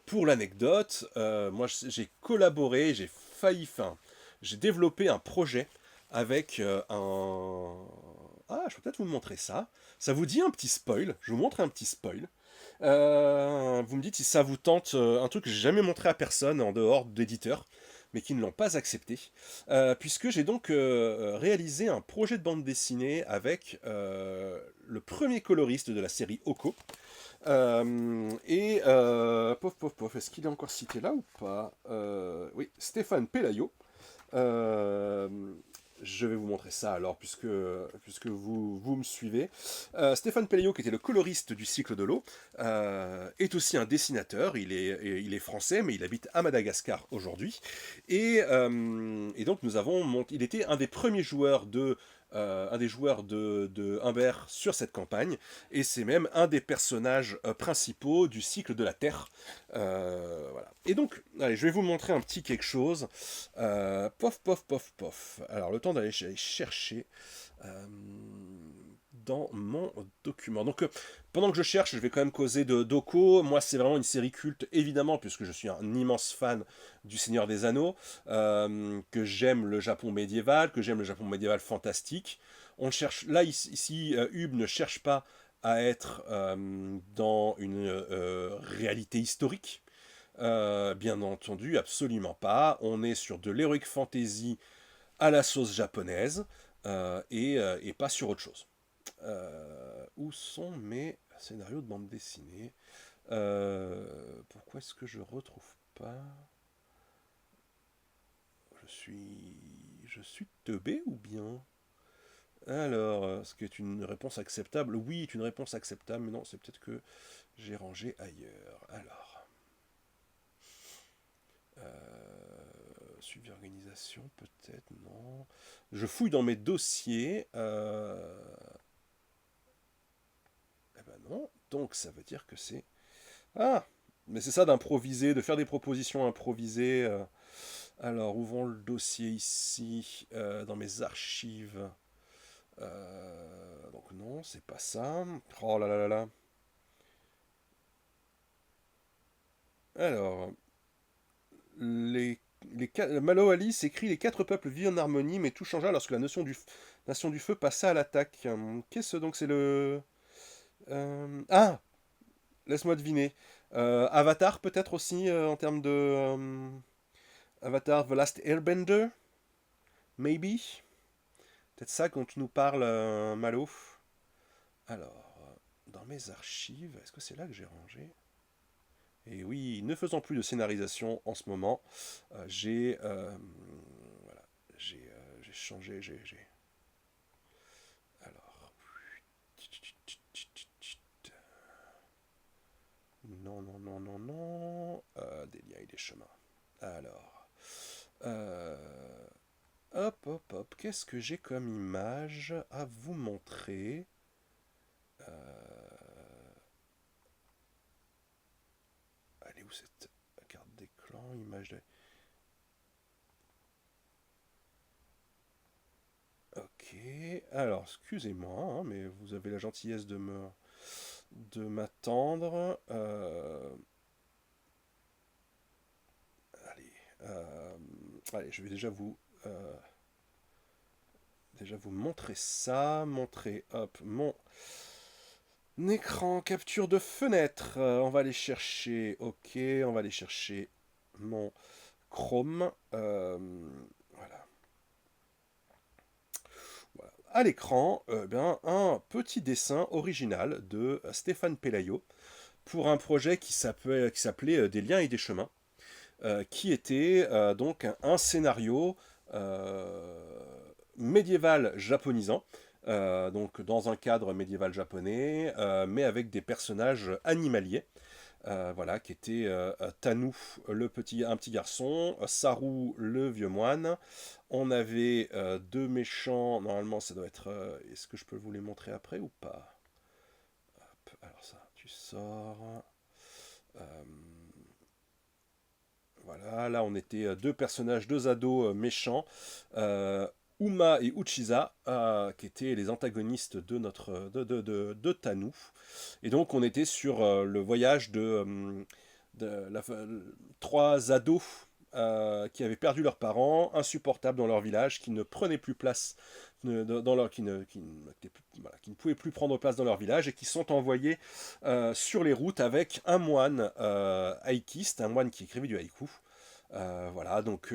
Pour l'anecdote, moi j'ai collaboré, j'ai développé un projet avec un... Ah, je peux peut-être vous montrer ça. Ça vous dit un petit spoil? Je vous montre un petit spoil. Vous me dites si ça vous tente, un truc que j'ai jamais montré à personne en dehors d'éditeurs, mais qui ne l'ont pas accepté. Puisque j'ai donc réalisé un projet de bande dessinée avec le premier coloriste de la série Oko. Est-ce qu'il est encore cité là ou pas? Oui, Stéphane Pelayo. Euh, je vais vous montrer ça alors, puisque vous me suivez. Stéphane Pelliot, qui était le coloriste du cycle de l'eau, est aussi un dessinateur. Il est français, mais il habite à Madagascar aujourd'hui. Et donc, il était un des premiers joueurs un des joueurs de Humbert sur cette campagne, et c'est même un des personnages principaux du cycle de la Terre. Voilà. Et donc, allez, je vais vous montrer un petit quelque chose. Pof. Alors, le temps d'aller chercher dans mon document. Donc, pendant que je cherche, je vais quand même causer de Doko. Moi, c'est vraiment une série culte, évidemment, puisque je suis un immense fan du Seigneur des Anneaux, que j'aime le Japon médiéval, que j'aime le Japon médiéval fantastique. On cherche, là, ici, Hub ne cherche pas à être dans une réalité historique. Bien entendu, absolument pas. On est sur de l'heroic fantasy à la sauce japonaise et pas sur autre chose. Où sont mes scénarios de bande dessinée? Pourquoi est-ce que je retrouve pas? Je suis teubé ou bien? Alors, ce qui est une réponse acceptable? Oui, est une réponse acceptable, mais non, c'est peut-être que j'ai rangé ailleurs. Alors, suivi organisation, peut-être, non. Je fouille dans mes dossiers. Eh ben non, donc ça veut dire que c'est... Ah, mais c'est ça d'improviser, de faire des propositions improvisées. Alors, ouvrons le dossier ici, dans mes archives. Donc non, c'est pas ça. Oh là là là là. Alors, Malo Alice écrit les quatre peuples vivent en harmonie, mais tout changea lorsque la nation du feu passa à l'attaque. Qu'est-ce donc c'est le... Ah, laisse-moi deviner. Avatar peut-être aussi en termes de... Avatar The Last Airbender, maybe. Peut-être ça quand tu nous parles, Malo. Alors, dans mes archives, est-ce que c'est là que j'ai rangé? Et oui, ne faisant plus de scénarisation en ce moment, voilà, j'ai changé, alors, non, non, non, non, non, des liens et des chemins. Alors, euh, hop, hop, hop, qu'est-ce que j'ai comme image à vous montrer? Elle est où cette carte d'écran, image de... Ok, alors excusez-moi, hein, mais vous avez la gentillesse de m'attendre. Allez, allez, je vais déjà vous montrer ça, montrer hop mon écran capture de fenêtre. On va aller chercher, ok, on va aller chercher mon Chrome. Voilà. Voilà. À l'écran, bien, un petit dessin original de Stéphane Pelayo pour un projet qui s'appelait Des liens et des chemins, qui était donc un scénario médiéval japonisant, donc dans un cadre médiéval japonais, mais avec des personnages animaliers. Voilà, qui était Tanou, un petit garçon, Saru, le vieux moine. On avait deux méchants, normalement ça doit être... Est-ce que je peux vous les montrer après ou pas? Hop, alors ça, tu sors. Euh, voilà, là on était deux personnages, deux ados méchants, Uma et Uchiza, qui étaient les antagonistes de Tanou. Et donc on était sur le voyage de trois ados qui avaient perdu leurs parents, insupportables dans leur village, qui ne prenaient plus place dans leur, qui ne pouvaient plus prendre place dans leur village et qui sont envoyés sur les routes avec un moine haïkiste, un moine qui écrivait du haïku. Voilà, donc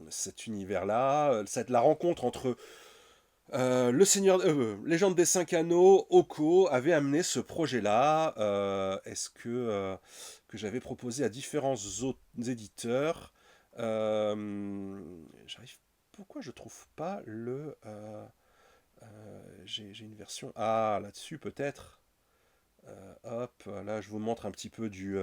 cet univers-là, la rencontre entre le Seigneur, Légende des Cinq Anneaux, Oko avait amené ce projet-là. Est-ce que j'avais proposé à différents autres éditeurs? J'arrive. Pourquoi je trouve pas j'ai une version. Ah, là-dessus peut-être. Hop, là je vous montre un petit peu du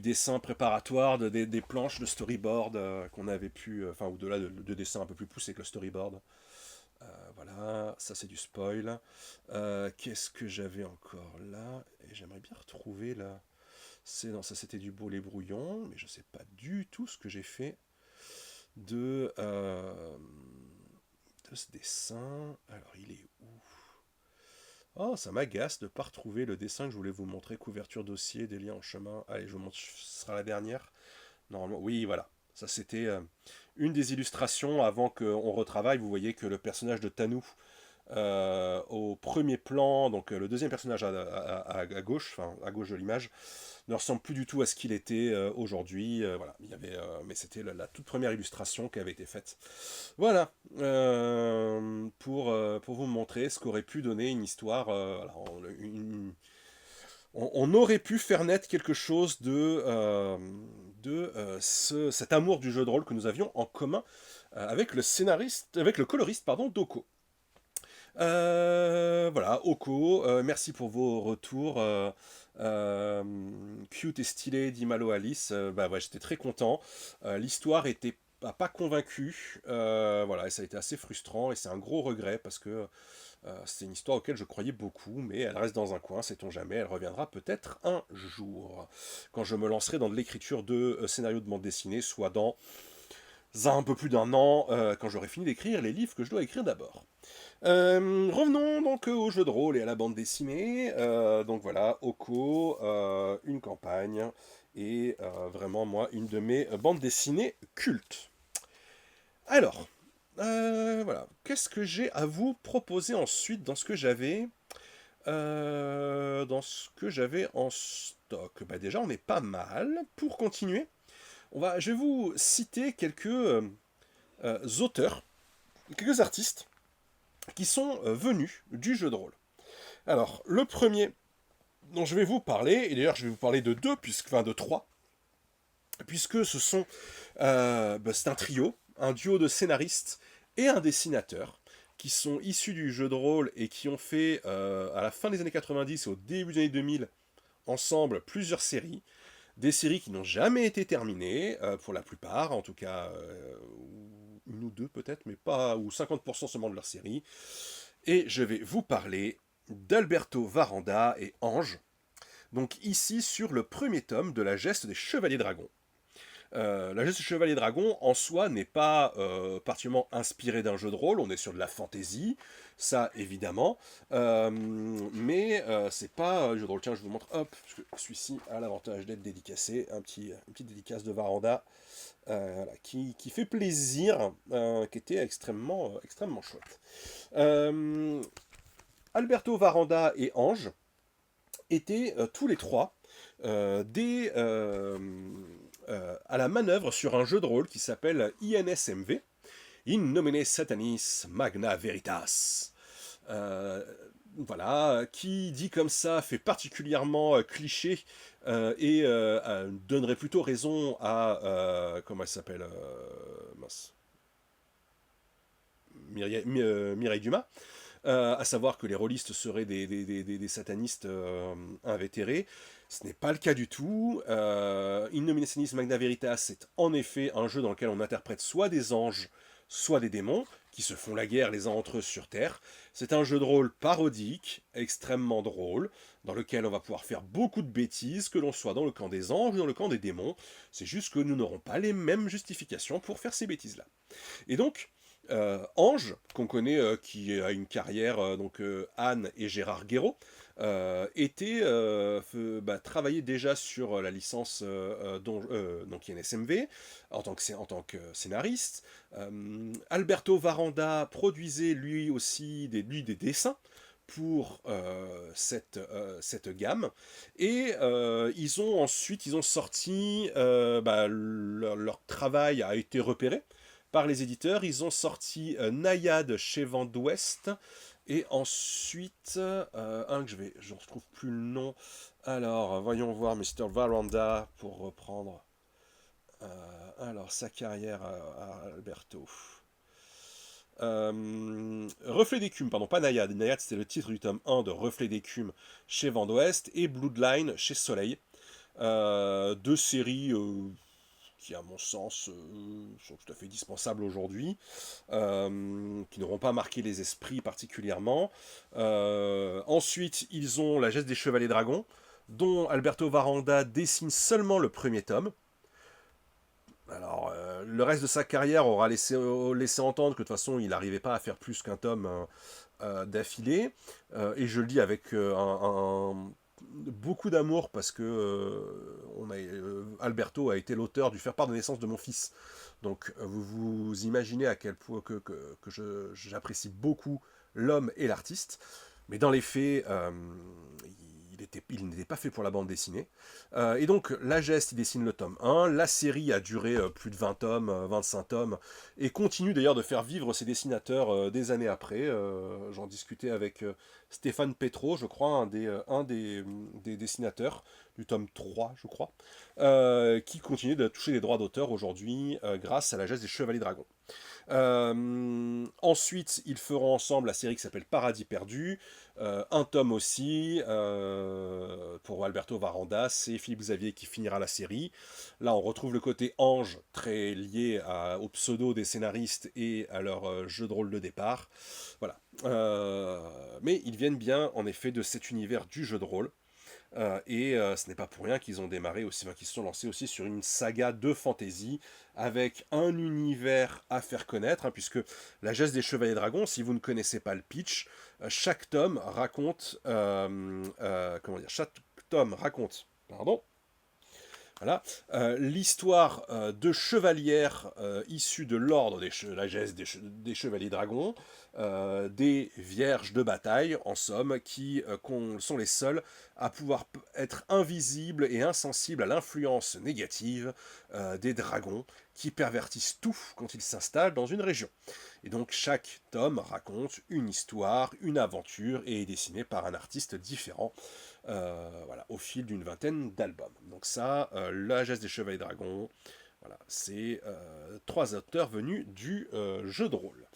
dessin préparatoire, des planches de storyboard qu'on avait pu, enfin au-delà de dessins un peu plus poussés que le storyboard. Voilà, ça c'est du spoil. Qu'est-ce que j'avais encore là? Et j'aimerais bien retrouver là. Non, ça c'était du Bolet Brouillon, mais je sais pas du tout ce que j'ai fait de, euh, de ce dessin. Alors il est où? Oh, ça m'agace de ne pas retrouver le dessin que je voulais vous montrer. Couverture dossier, des liens en chemin. Allez, je vous montre, ce sera la dernière. Normalement, oui, voilà. Ça, c'était une des illustrations avant qu'on retravaille. Vous voyez que le personnage de Tanou, au premier plan, donc le deuxième personnage à gauche, enfin à gauche de l'image, ne ressemble plus du tout à ce qu'il était aujourd'hui. Voilà, mais c'était la toute première illustration qui avait été faite. Voilà, pour vous montrer ce qu'aurait pu donner une histoire. Alors, on aurait pu faire naître quelque chose de cet amour du jeu de rôle que nous avions en commun avec le scénariste, avec le coloriste, pardon, Doko. Voilà, Oko, merci pour vos retours. Cute et stylé, dit Malo Alice. Bah ouais, j'étais très content. L'histoire était pas convaincue. Voilà, et ça a été assez frustrant et c'est un gros regret parce que c'est une histoire auquel je croyais beaucoup, mais elle reste dans un coin, sait-on jamais. Elle reviendra peut-être un jour quand je me lancerai dans de l'écriture de scénarios de bande dessinée, soit dans un peu plus d'un an, quand j'aurai fini d'écrire les livres que je dois écrire d'abord. Revenons donc au jeu de rôle et à la bande dessinée. Donc voilà, Oko, une campagne, et vraiment, moi, une de mes bandes dessinées cultes. Alors, voilà, qu'est-ce que j'ai à vous proposer ensuite dans ce que j'avais en stock? Bah déjà, on est pas mal. Pour continuer, je vais vous citer quelques auteurs, quelques artistes qui sont venus du jeu de rôle. Alors, le premier dont je vais vous parler, et d'ailleurs je vais vous parler de deux, enfin de trois, puisque c'est un trio, un duo de scénaristes et un dessinateur, qui sont issus du jeu de rôle et qui ont fait, à la fin des années 90 et au début des années 2000, ensemble plusieurs séries, des séries qui n'ont jamais été terminées, pour la plupart, en tout cas, une ou deux peut-être, mais pas, ou 50% seulement de leur série. Et je vais vous parler d'Alberto Varanda et Ange, donc ici sur le premier tome de la geste des Chevaliers Dragons. La geste des Chevaliers Dragons en soi n'est pas particulièrement inspirée d'un jeu de rôle, on est sur de la fantasy, ça évidemment, mais c'est pas jeu de rôle. Tiens, je vous montre, hop, parce que celui-ci a l'avantage d'être dédicacé, une petite dédicace de Varanda, voilà, qui fait plaisir, qui était extrêmement chouette. Alberto Varanda et Ange étaient tous les trois à la manœuvre sur un jeu de rôle qui s'appelle INSMV, In Nomine Satanis Magna Veritas. Voilà, qui dit comme ça fait particulièrement cliché, et donnerait plutôt raison à comment elle s'appelle, Mireille Dumas, à savoir que les rôlistes seraient des satanistes invétérés. Ce n'est pas le cas du tout. In Nomine Satanis Magna Veritas, c'est en effet un jeu dans lequel on interprète soit des anges, soit des démons, qui se font la guerre les uns entre eux sur Terre. C'est un jeu de rôle parodique, extrêmement drôle, dans lequel on va pouvoir faire beaucoup de bêtises, que l'on soit dans le camp des anges ou dans le camp des démons. C'est juste que nous n'aurons pas les mêmes justifications pour faire ces bêtises-là. Et donc, Ange, qu'on connaît, qui a une carrière, Anne et Gérard Guéraud, travaillaient déjà sur la licence donc INSMV en tant que scénariste. Alberto Varanda produisait lui aussi des dessins pour cette gamme, et ils ont sorti, leur travail a été repéré par les éditeurs. Ils ont sorti Naïade chez Vent d'Ouest, et ensuite je ne retrouve plus le nom. Alors voyons voir Mr. Varanda pour reprendre alors sa carrière à Alberto. Reflet d'écume, pardon, pas Naïade. Naïade, c'était le titre du tome 1 de Reflet d'écume chez Vent d'Ouest, et Bloodline chez Soleil. Deux séries qui, à mon sens, sont tout à fait dispensables aujourd'hui, qui n'auront pas marqué les esprits particulièrement. Ensuite, ils ont La Geste des Chevaliers Dragons, dont Alberto Varanda dessine seulement le premier tome. Alors, le reste de sa carrière aura laissé entendre que de toute façon, il n'arrivait pas à faire plus qu'un tome d'affilée. Et je le dis avec beaucoup d'amour, parce que Alberto a été l'auteur du Faire-part de naissance de mon fils. Donc, vous vous imaginez à quel point que j'apprécie beaucoup l'homme et l'artiste. Mais dans les faits, il n'était pas fait pour la bande dessinée. Et donc, La Geste, il dessine le tome 1. La série a duré plus de 20 tomes, 25 tomes, et continue d'ailleurs de faire vivre ses dessinateurs des années après. J'en discutais avec Stéphane Petro, je crois, des dessinateurs du tome 3, je crois, qui continue de toucher les droits d'auteur aujourd'hui grâce à la geste des Chevaliers Dragons. Ensuite, ils feront ensemble la série qui s'appelle Paradis perdu, un tome aussi pour Alberto Varanda, c'est Philippe Xavier qui finira la série. Là, on retrouve le côté ange très lié au pseudo des scénaristes et à leur jeu de rôle de départ. Voilà. Mais ils viennent bien, en effet, de cet univers du jeu de rôle. Ce n'est pas pour rien qu'ils ont démarré aussi, enfin, qu'ils se sont lancés aussi sur une saga de fantasy avec un univers à faire connaître, hein, puisque la geste des Chevaliers Dragons, si vous ne connaissez pas le pitch, chaque tome raconte, chaque tome raconte, pardon, voilà. L'histoire de chevalières issues de l'ordre la geste des chevaliers dragons, des vierges de bataille, en somme, qui sont les seuls à pouvoir être invisibles et insensibles à l'influence négative des dragons qui pervertissent tout quand ils s'installent dans une région. Et donc chaque tome raconte une histoire, une aventure et est dessiné par un artiste différent. Voilà, au fil d'une vingtaine d'albums. Donc ça, la geste des Chevaliers Dragons, voilà, c'est 3 auteurs venus du jeu de rôle.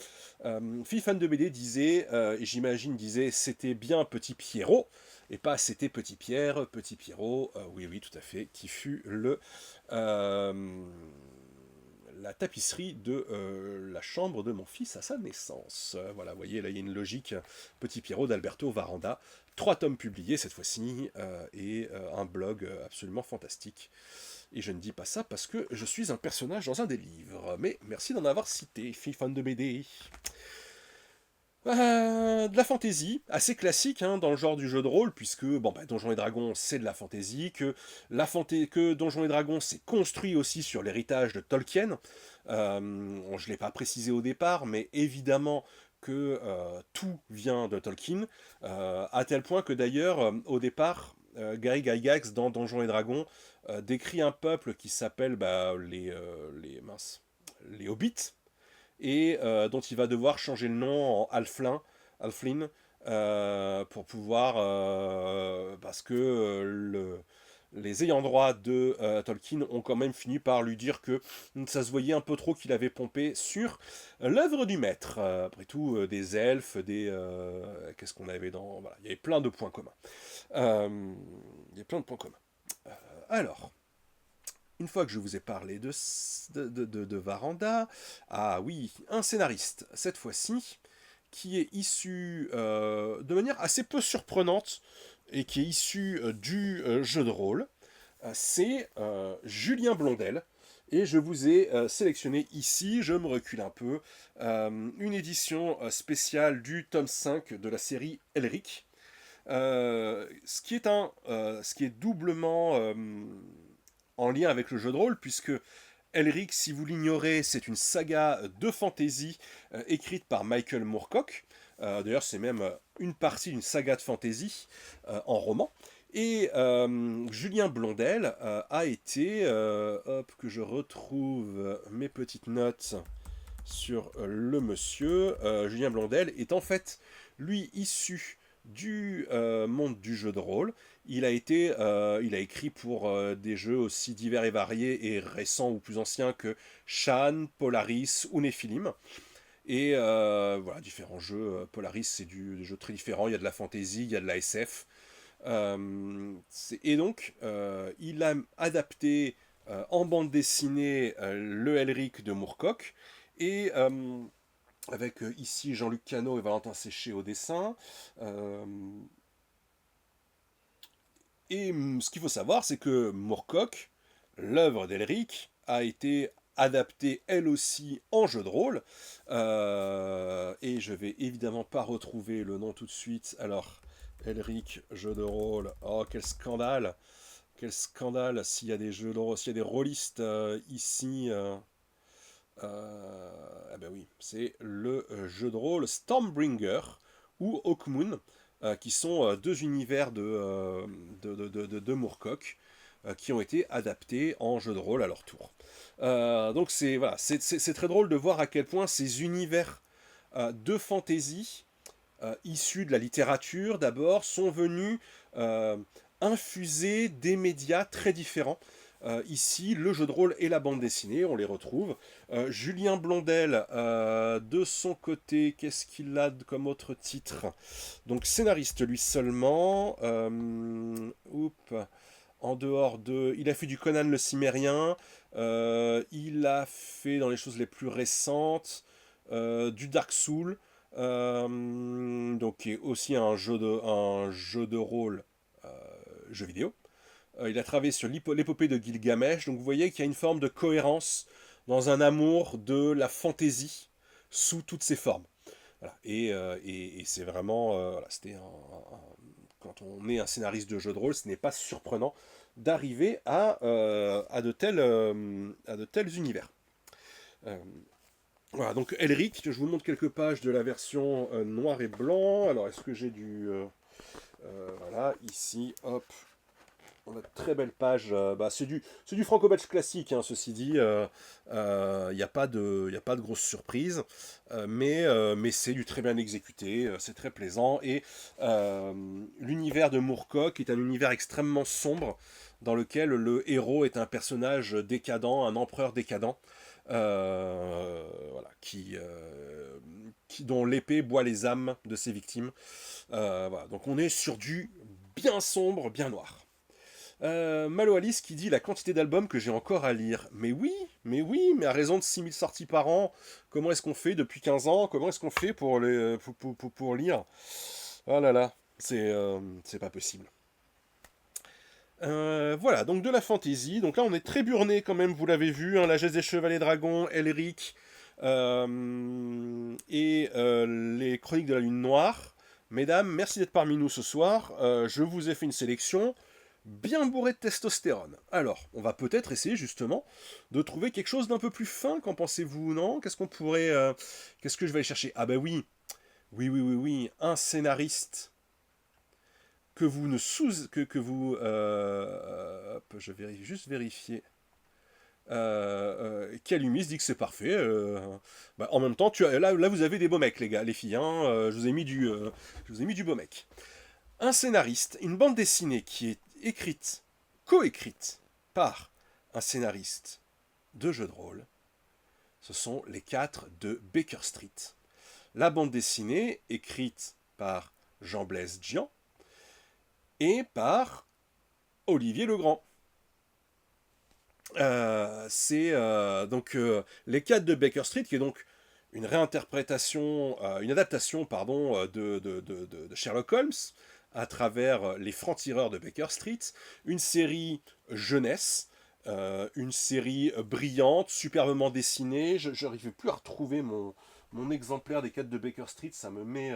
Philippe Fan de BD disait, et j'imagine disait, c'était bien Petit Pierrot, et pas c'était Petit Pierre, Petit Pierrot, oui oui tout à fait, qui fut la tapisserie de la chambre de mon fils à sa naissance. Voilà, vous voyez, là il y a une logique. Petit Pierrot d'Alberto Varanda. 3 tomes publiés cette fois-ci, et un blog absolument fantastique. Et je ne dis pas ça parce que je suis un personnage dans un des livres. Mais merci d'en avoir cité, fille fan de BD. De la fantasy, assez classique hein, dans le genre du jeu de rôle, puisque Donjons et Dragons c'est de la fantasy, que Donjons et Dragons c'est construit aussi sur l'héritage de Tolkien. Je ne l'ai pas précisé au départ, mais évidemment que tout vient de Tolkien, à tel point que d'ailleurs, au départ, Gary Gygax dans Donjons et Dragons décrit un peuple qui s'appelle les Hobbits, et dont il va devoir changer le nom en Halfling, pour pouvoir, parce que les ayants droit de Tolkien ont quand même fini par lui dire que ça se voyait un peu trop qu'il avait pompé sur l'œuvre du maître. Après tout, des elfes, qu'est-ce qu'on avait dans... Voilà, il y avait plein de points communs. Il y a plein de points communs. Alors, une fois que je vous ai parlé de Varanda, ah oui, un scénariste, cette fois-ci, qui est issu de manière assez peu surprenante, et qui est issu du jeu de rôle, c'est Julien Blondel. Et je vous ai sélectionné ici, je me recule un peu, une édition spéciale du tome 5 de la série Elric. Ce qui est doublement en lien avec le jeu de rôle, puisque Elric, si vous l'ignorez, c'est une saga de fantasy écrite par Michael Moorcock. D'ailleurs, c'est même une partie d'une saga de fantasy en roman. Et Julien Blondel a été, hop, que je retrouve mes petites notes sur le monsieur. Julien Blondel est en fait, lui, issu du monde du jeu de rôle. Il a écrit pour des jeux aussi divers et variés et récents ou plus anciens que Shan, Polaris ou Nephilim. Et voilà, différents jeux. Polaris, c'est des jeux très différents. Il y a de la fantasy, il y a de la SF. Et donc, il a adapté en bande dessinée le Elric de Moorcock. Et avec ici Jean-Luc Cano et Valentin Séché au dessin. Ce qu'il faut savoir, c'est que Moorcock, l'œuvre d'Elric, a été adaptée elle aussi en jeu de rôle. Et je vais évidemment pas retrouver le nom tout de suite. Alors, Elric, jeu de rôle. Oh, quel scandale! Quel scandale s'il y a des jeux de rôle, s'il y a des rôlistes ici. Ben oui, c'est le jeu de rôle Stormbringer ou Hawkmoon, qui sont deux univers de Moorcock, qui ont été adaptés en jeu de rôle à leur tour. Donc c'est très drôle de voir à quel point ces univers de fantasy issus de la littérature d'abord, sont venus euh, infuser des médias très différents. Ici, le jeu de rôle et la bande dessinée, on les retrouve. Julien Blondel, de son côté, qu'est-ce qu'il a comme autre titre? Donc scénariste lui seulement. En dehors de... Il a fait du Conan le Cimérien. Il a fait, dans les choses les plus récentes, du Dark Soul. Donc qui est aussi un jeu de rôle euh, jeu vidéo. Il a travaillé sur l'épopée de Gilgamesh, donc vous voyez qu'il y a une forme de cohérence dans un amour de la fantaisie sous toutes ses formes. Voilà. Et c'est vraiment, voilà, quand on est un scénariste de jeu de rôle, ce n'est pas surprenant d'arriver à de tels univers. Euh, voilà, donc Elric, je vous montre quelques pages de la version noir et blanc. Alors, est-ce que j'ai voilà, ici, hop, on a de très belles pages. C'est du franco-belge classique, hein, ceci dit. Il n'y a pas de grosse surprise. Mais c'est du très bien exécuté. C'est très plaisant. Et l'univers de Moorcock est un univers extrêmement sombre dans lequel le héros est un personnage décadent, un empereur décadent. Voilà, dont l'épée boit les âmes de ses victimes. Voilà, donc on est sur du bien sombre, bien noir. Malo Alice qui dit la quantité d'albums que j'ai encore à lire. Mais oui, mais à raison de 6000 sorties par an, comment est-ce qu'on fait depuis 15 ans? Comment est-ce qu'on fait pour lire? Oh là là, c'est pas possible. Voilà, donc de la fantasy. Donc là, on est très burné quand même, vous l'avez vu. Hein, la Geste des Chevaliers Dragons, Elric et les Chroniques de la Lune Noire. Mesdames, merci d'être parmi nous ce soir. Je vous ai fait une sélection bien bourrée de testostérone. Alors, on va peut-être essayer justement de trouver quelque chose d'un peu plus fin. Qu'en pensez-vous, non? Qu'est-ce qu'on pourrait... Qu'est-ce que je vais aller chercher? Ah bah oui, oui. Un scénariste que vous ne sous... que vous... je vais juste vérifier. Calumis dit que c'est parfait. En même temps, là, vous avez des beaux mecs, les gars, les filles. Hein, je vous ai mis du beau mec. Un scénariste, une bande dessinée qui est écrite, coécrite par un scénariste de jeu de rôle. Ce sont les 4 de Baker Street. La bande dessinée écrite par Jean-Blaise Dian et par Olivier Legrand. C'est donc les 4 de Baker Street, qui est donc une réinterprétation, une adaptation, pardon, de Sherlock Holmes à travers les francs-tireurs de Baker Street, une série jeunesse, une série brillante, superbement dessinée. Je n'arrivais plus à retrouver mon exemplaire des 4 de Baker Street, ça me met...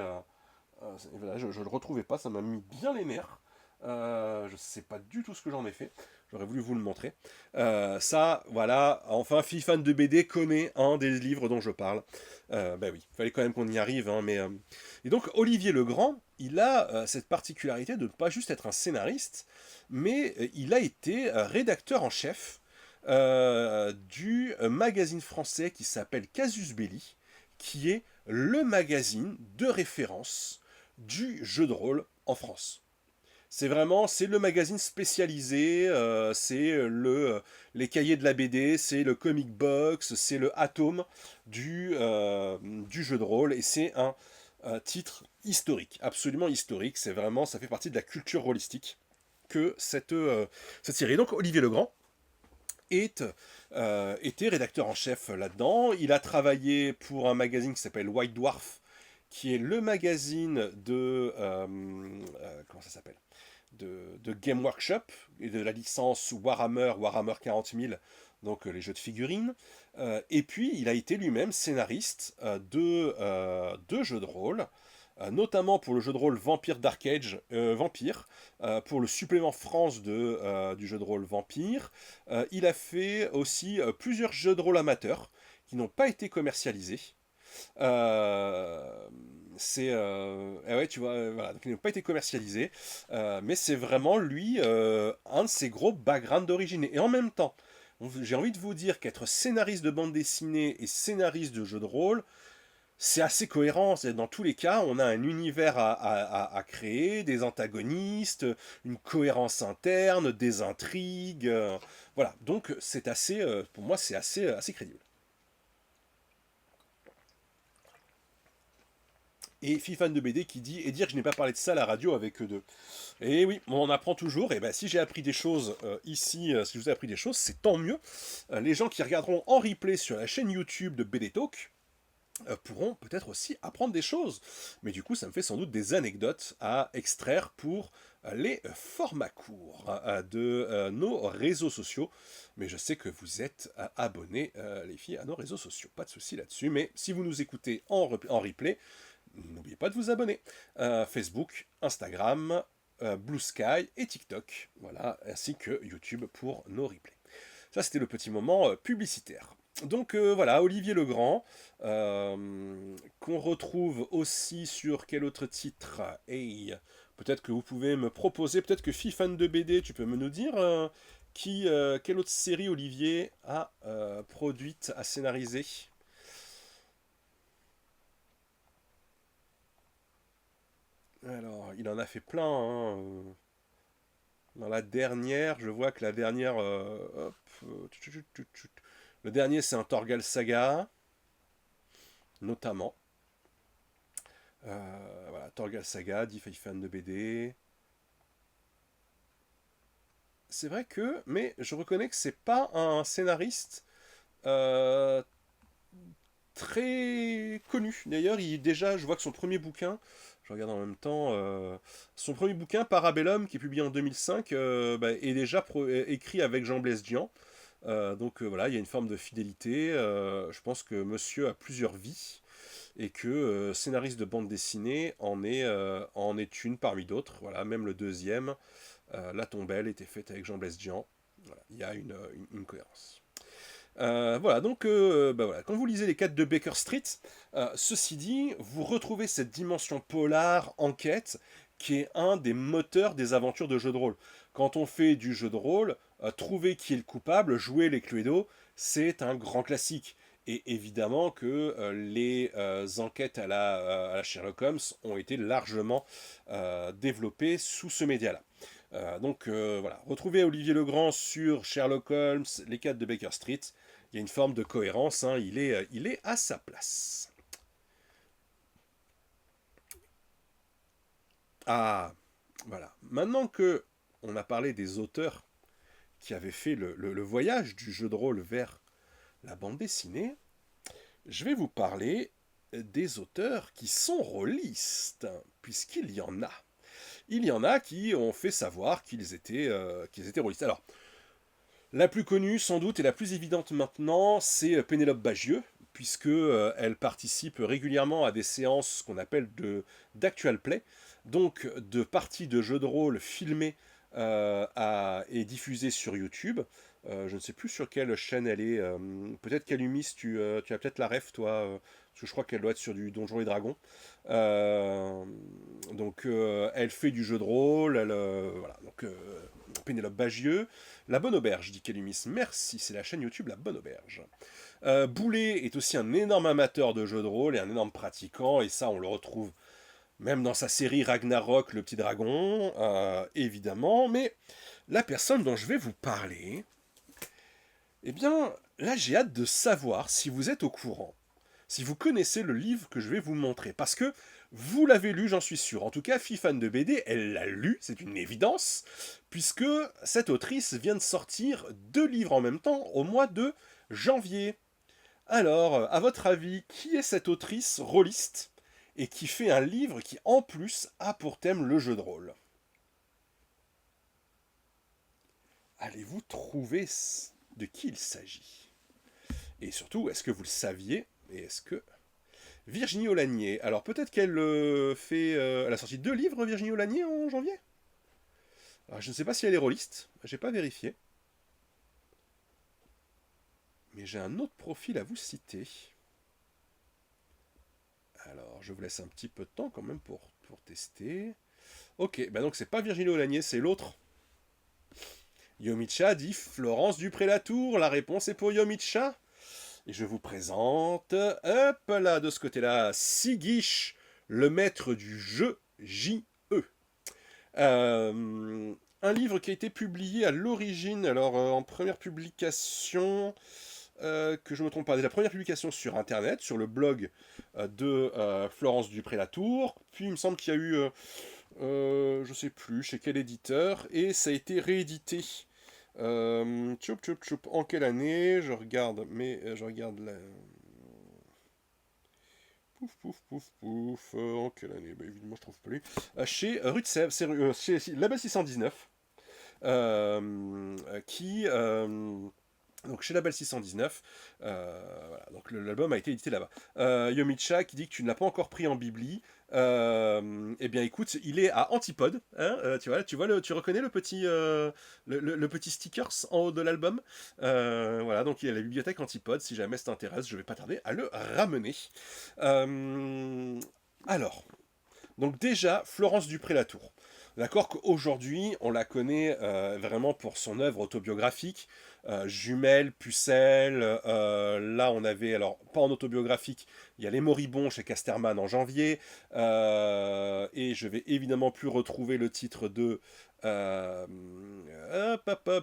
voilà, je ne le retrouvais pas, ça m'a mis bien les nerfs. Je ne sais pas du tout ce que j'en ai fait. J'aurais voulu vous le montrer. Ça, voilà, enfin, fan de BD connaît un des livres dont je parle. Ben oui, il fallait quand même qu'on y arrive. Hein, Et donc, Olivier Legrand, il a cette particularité de ne pas juste être un scénariste, mais il a été rédacteur en chef du magazine français qui s'appelle Casus Belli, qui est le magazine de référence du jeu de rôle en France. C'est le magazine spécialisé, les cahiers de la BD, c'est le comic box, c'est le atome du jeu de rôle, et c'est un titre historique, absolument historique. Ça fait partie de la culture rôlistique que cette série. Donc Olivier Legrand était rédacteur en chef là-dedans. Il a travaillé pour un magazine qui s'appelle White Dwarf, qui est le magazine comment ça s'appelle, de Game Workshop et de la licence Warhammer 40 000, donc les jeux de figurines. Et puis il a été lui-même scénariste de jeux de rôle, notamment pour le jeu de rôle Vampire Dark Age, Vampire, pour le supplément France du jeu de rôle Vampire. Il a fait aussi plusieurs jeux de rôle amateurs qui n'ont pas été commercialisés. Ouais, tu vois, voilà, donc ils n'ont pas été commercialisés, mais c'est vraiment lui un de ses gros backgrounds d'origine. Et en même temps, j'ai envie de vous dire qu'être scénariste de bande dessinée et scénariste de jeu de rôle, c'est assez cohérent. Dans tous les cas, on a un univers à créer, des antagonistes, une cohérence interne, des intrigues. Voilà, donc c'est assez, pour moi, c'est assez crédible. Et Fifan de BD qui dit et dire que je n'ai pas parlé de ça à la radio avec eux deux. Et oui, on en apprend toujours. Et ben si j'ai appris des choses ici, si je vous ai appris des choses, c'est tant mieux. Les gens qui regarderont en replay sur la chaîne YouTube de BD Talk pourront peut-être aussi apprendre des choses. Mais du coup, ça me fait sans doute des anecdotes à extraire pour les formats courts de nos réseaux sociaux. Mais je sais que vous êtes abonnés, les filles, à nos réseaux sociaux. Pas de souci là-dessus. Mais si vous nous écoutez en replay, n'oubliez pas de vous abonner. Facebook, Instagram, Blue Sky et TikTok. Voilà, ainsi que YouTube pour nos replays. Ça, c'était le petit moment publicitaire. Donc voilà, Olivier Legrand, qu'on retrouve aussi sur quel autre titre. Hey, peut-être que vous pouvez me proposer, peut-être que Fifan de BD, tu peux me nous dire quelle autre série Olivier a produite, a scénarisé. Alors, il en a fait plein. Hein. Dans la dernière, je vois que la dernière. Hop, le dernier, c'est un Torgal Saga, notamment. Voilà, Torgal Saga, 10 fans de BD. C'est vrai que, mais je reconnais que c'est pas un scénariste euh, très connu. D'ailleurs, déjà, je vois que son premier bouquin, je regarde en même temps, son premier bouquin, Parabellum, qui est publié en 2005, est déjà écrit avec Jean Blaise Dian. Donc voilà, il y a une forme de fidélité. Je pense que monsieur a plusieurs vies et que scénariste de bande dessinée en est une parmi d'autres. Voilà, même le deuxième, La Tombelle, était faite avec Jean Blaise Dian. Voilà, il y a une cohérence. Voilà, donc voilà. Quand vous lisez les 4 de Baker Street, ceci dit, vous retrouvez cette dimension polar, enquête, qui est un des moteurs des aventures de jeux de rôle. Quand on fait du jeu de rôle, trouver qui est le coupable, jouer les Cluedo, c'est un grand classique. Et évidemment que les enquêtes à la Sherlock Holmes ont été largement développées sous ce média-là. Donc voilà, retrouvez Olivier Legrand sur Sherlock Holmes, les 4 de Baker Street. Il y a une forme de cohérence, hein, il est à sa place. Ah, voilà. Maintenant que on a parlé des auteurs qui avaient fait le voyage du jeu de rôle vers la bande dessinée, je vais vous parler des auteurs qui sont rôlistes, puisqu'il y en a. Il y en a qui ont fait savoir qu'ils étaient rôlistes. Alors, la plus connue, sans doute, et la plus évidente maintenant, c'est Pénélope Bagieux, puisque elle participe régulièrement à des séances qu'on appelle d'actual play, donc de parties de jeux de rôle filmées et diffusées sur YouTube. Je ne sais plus sur quelle chaîne elle est. Peut-être qu'Alumis, tu as peut-être la ref, toi, parce que je crois qu'elle doit être sur du Donjons et Dragons. Donc, elle fait du jeu de rôle. Voilà. Donc, Pénélope Bagieux. La Bonne Auberge, dit Kélumis. Merci, c'est la chaîne YouTube La Bonne Auberge. Boulet est aussi un énorme amateur de jeux de rôle et un énorme pratiquant, et ça, on le retrouve même dans sa série Ragnarok, le petit dragon, évidemment. Mais la personne dont je vais vous parler, eh bien, là, j'ai hâte de savoir si vous êtes au courant, si vous connaissez le livre que je vais vous montrer. Parce que vous l'avez lu, j'en suis sûr. En tout cas, Fifan de BD, elle l'a lu, c'est une évidence, puisque cette autrice vient de sortir 2 livres en même temps au mois de janvier. Alors, à votre avis, qui est cette autrice rôliste et qui fait un livre qui, en plus, a pour thème le jeu de rôle? Allez-vous trouver de qui il s'agit? Et surtout, est-ce que vous le saviez? Et est-ce que Virginie Aulagnier. Alors peut-être qu'elle elle a sorti 2 livres, Virginie Aulagnier, en janvier. Alors, je ne sais pas si elle est rôliste, j'ai pas vérifié. Mais j'ai un autre profil à vous citer. Alors, je vous laisse un petit peu de temps quand même pour tester. Ok, bah donc c'est pas Virginie Aulagnier, c'est l'autre. Yomicha dit Florence Dupré-Latour. La réponse est pour Yomicha. et je vous présente, hop là, de ce côté-là, Sigish, le maître du jeu J.E. Un livre qui a été publié à l'origine, alors en première publication, que je ne me trompe pas, déjà première publication sur Internet, sur le blog de Florence Dupré-Latour, puis il me semble qu'il y a eu, je sais plus, chez quel éditeur, et ça a été réédité. En quelle année? Je regarde, mais je regarde la... en quelle année? Bah, évidemment, je trouve plus. Chez Rue de Sèvres, chez Label 619, qui... donc chez Label 619, voilà, donc l'album a été édité là-bas. Yomicha qui dit que tu ne l'as pas encore pris en bibli. Eh bien écoute, il est à Antipode, hein, tu reconnais le petit stickers en haut de l'album. Voilà, donc il y a la bibliothèque Antipode, si jamais ça t'intéresse, je vais pas tarder à le ramener. Euh, alors, donc déjà, Florence Dupré-Latour. D'accord qu'aujourd'hui, on la connaît vraiment pour son œuvre autobiographique, Jumelles, Pucelle, là on avait, alors pas en autobiographique, il y a Les Moribonds chez Casterman en janvier, et je vais évidemment plus retrouver le titre de...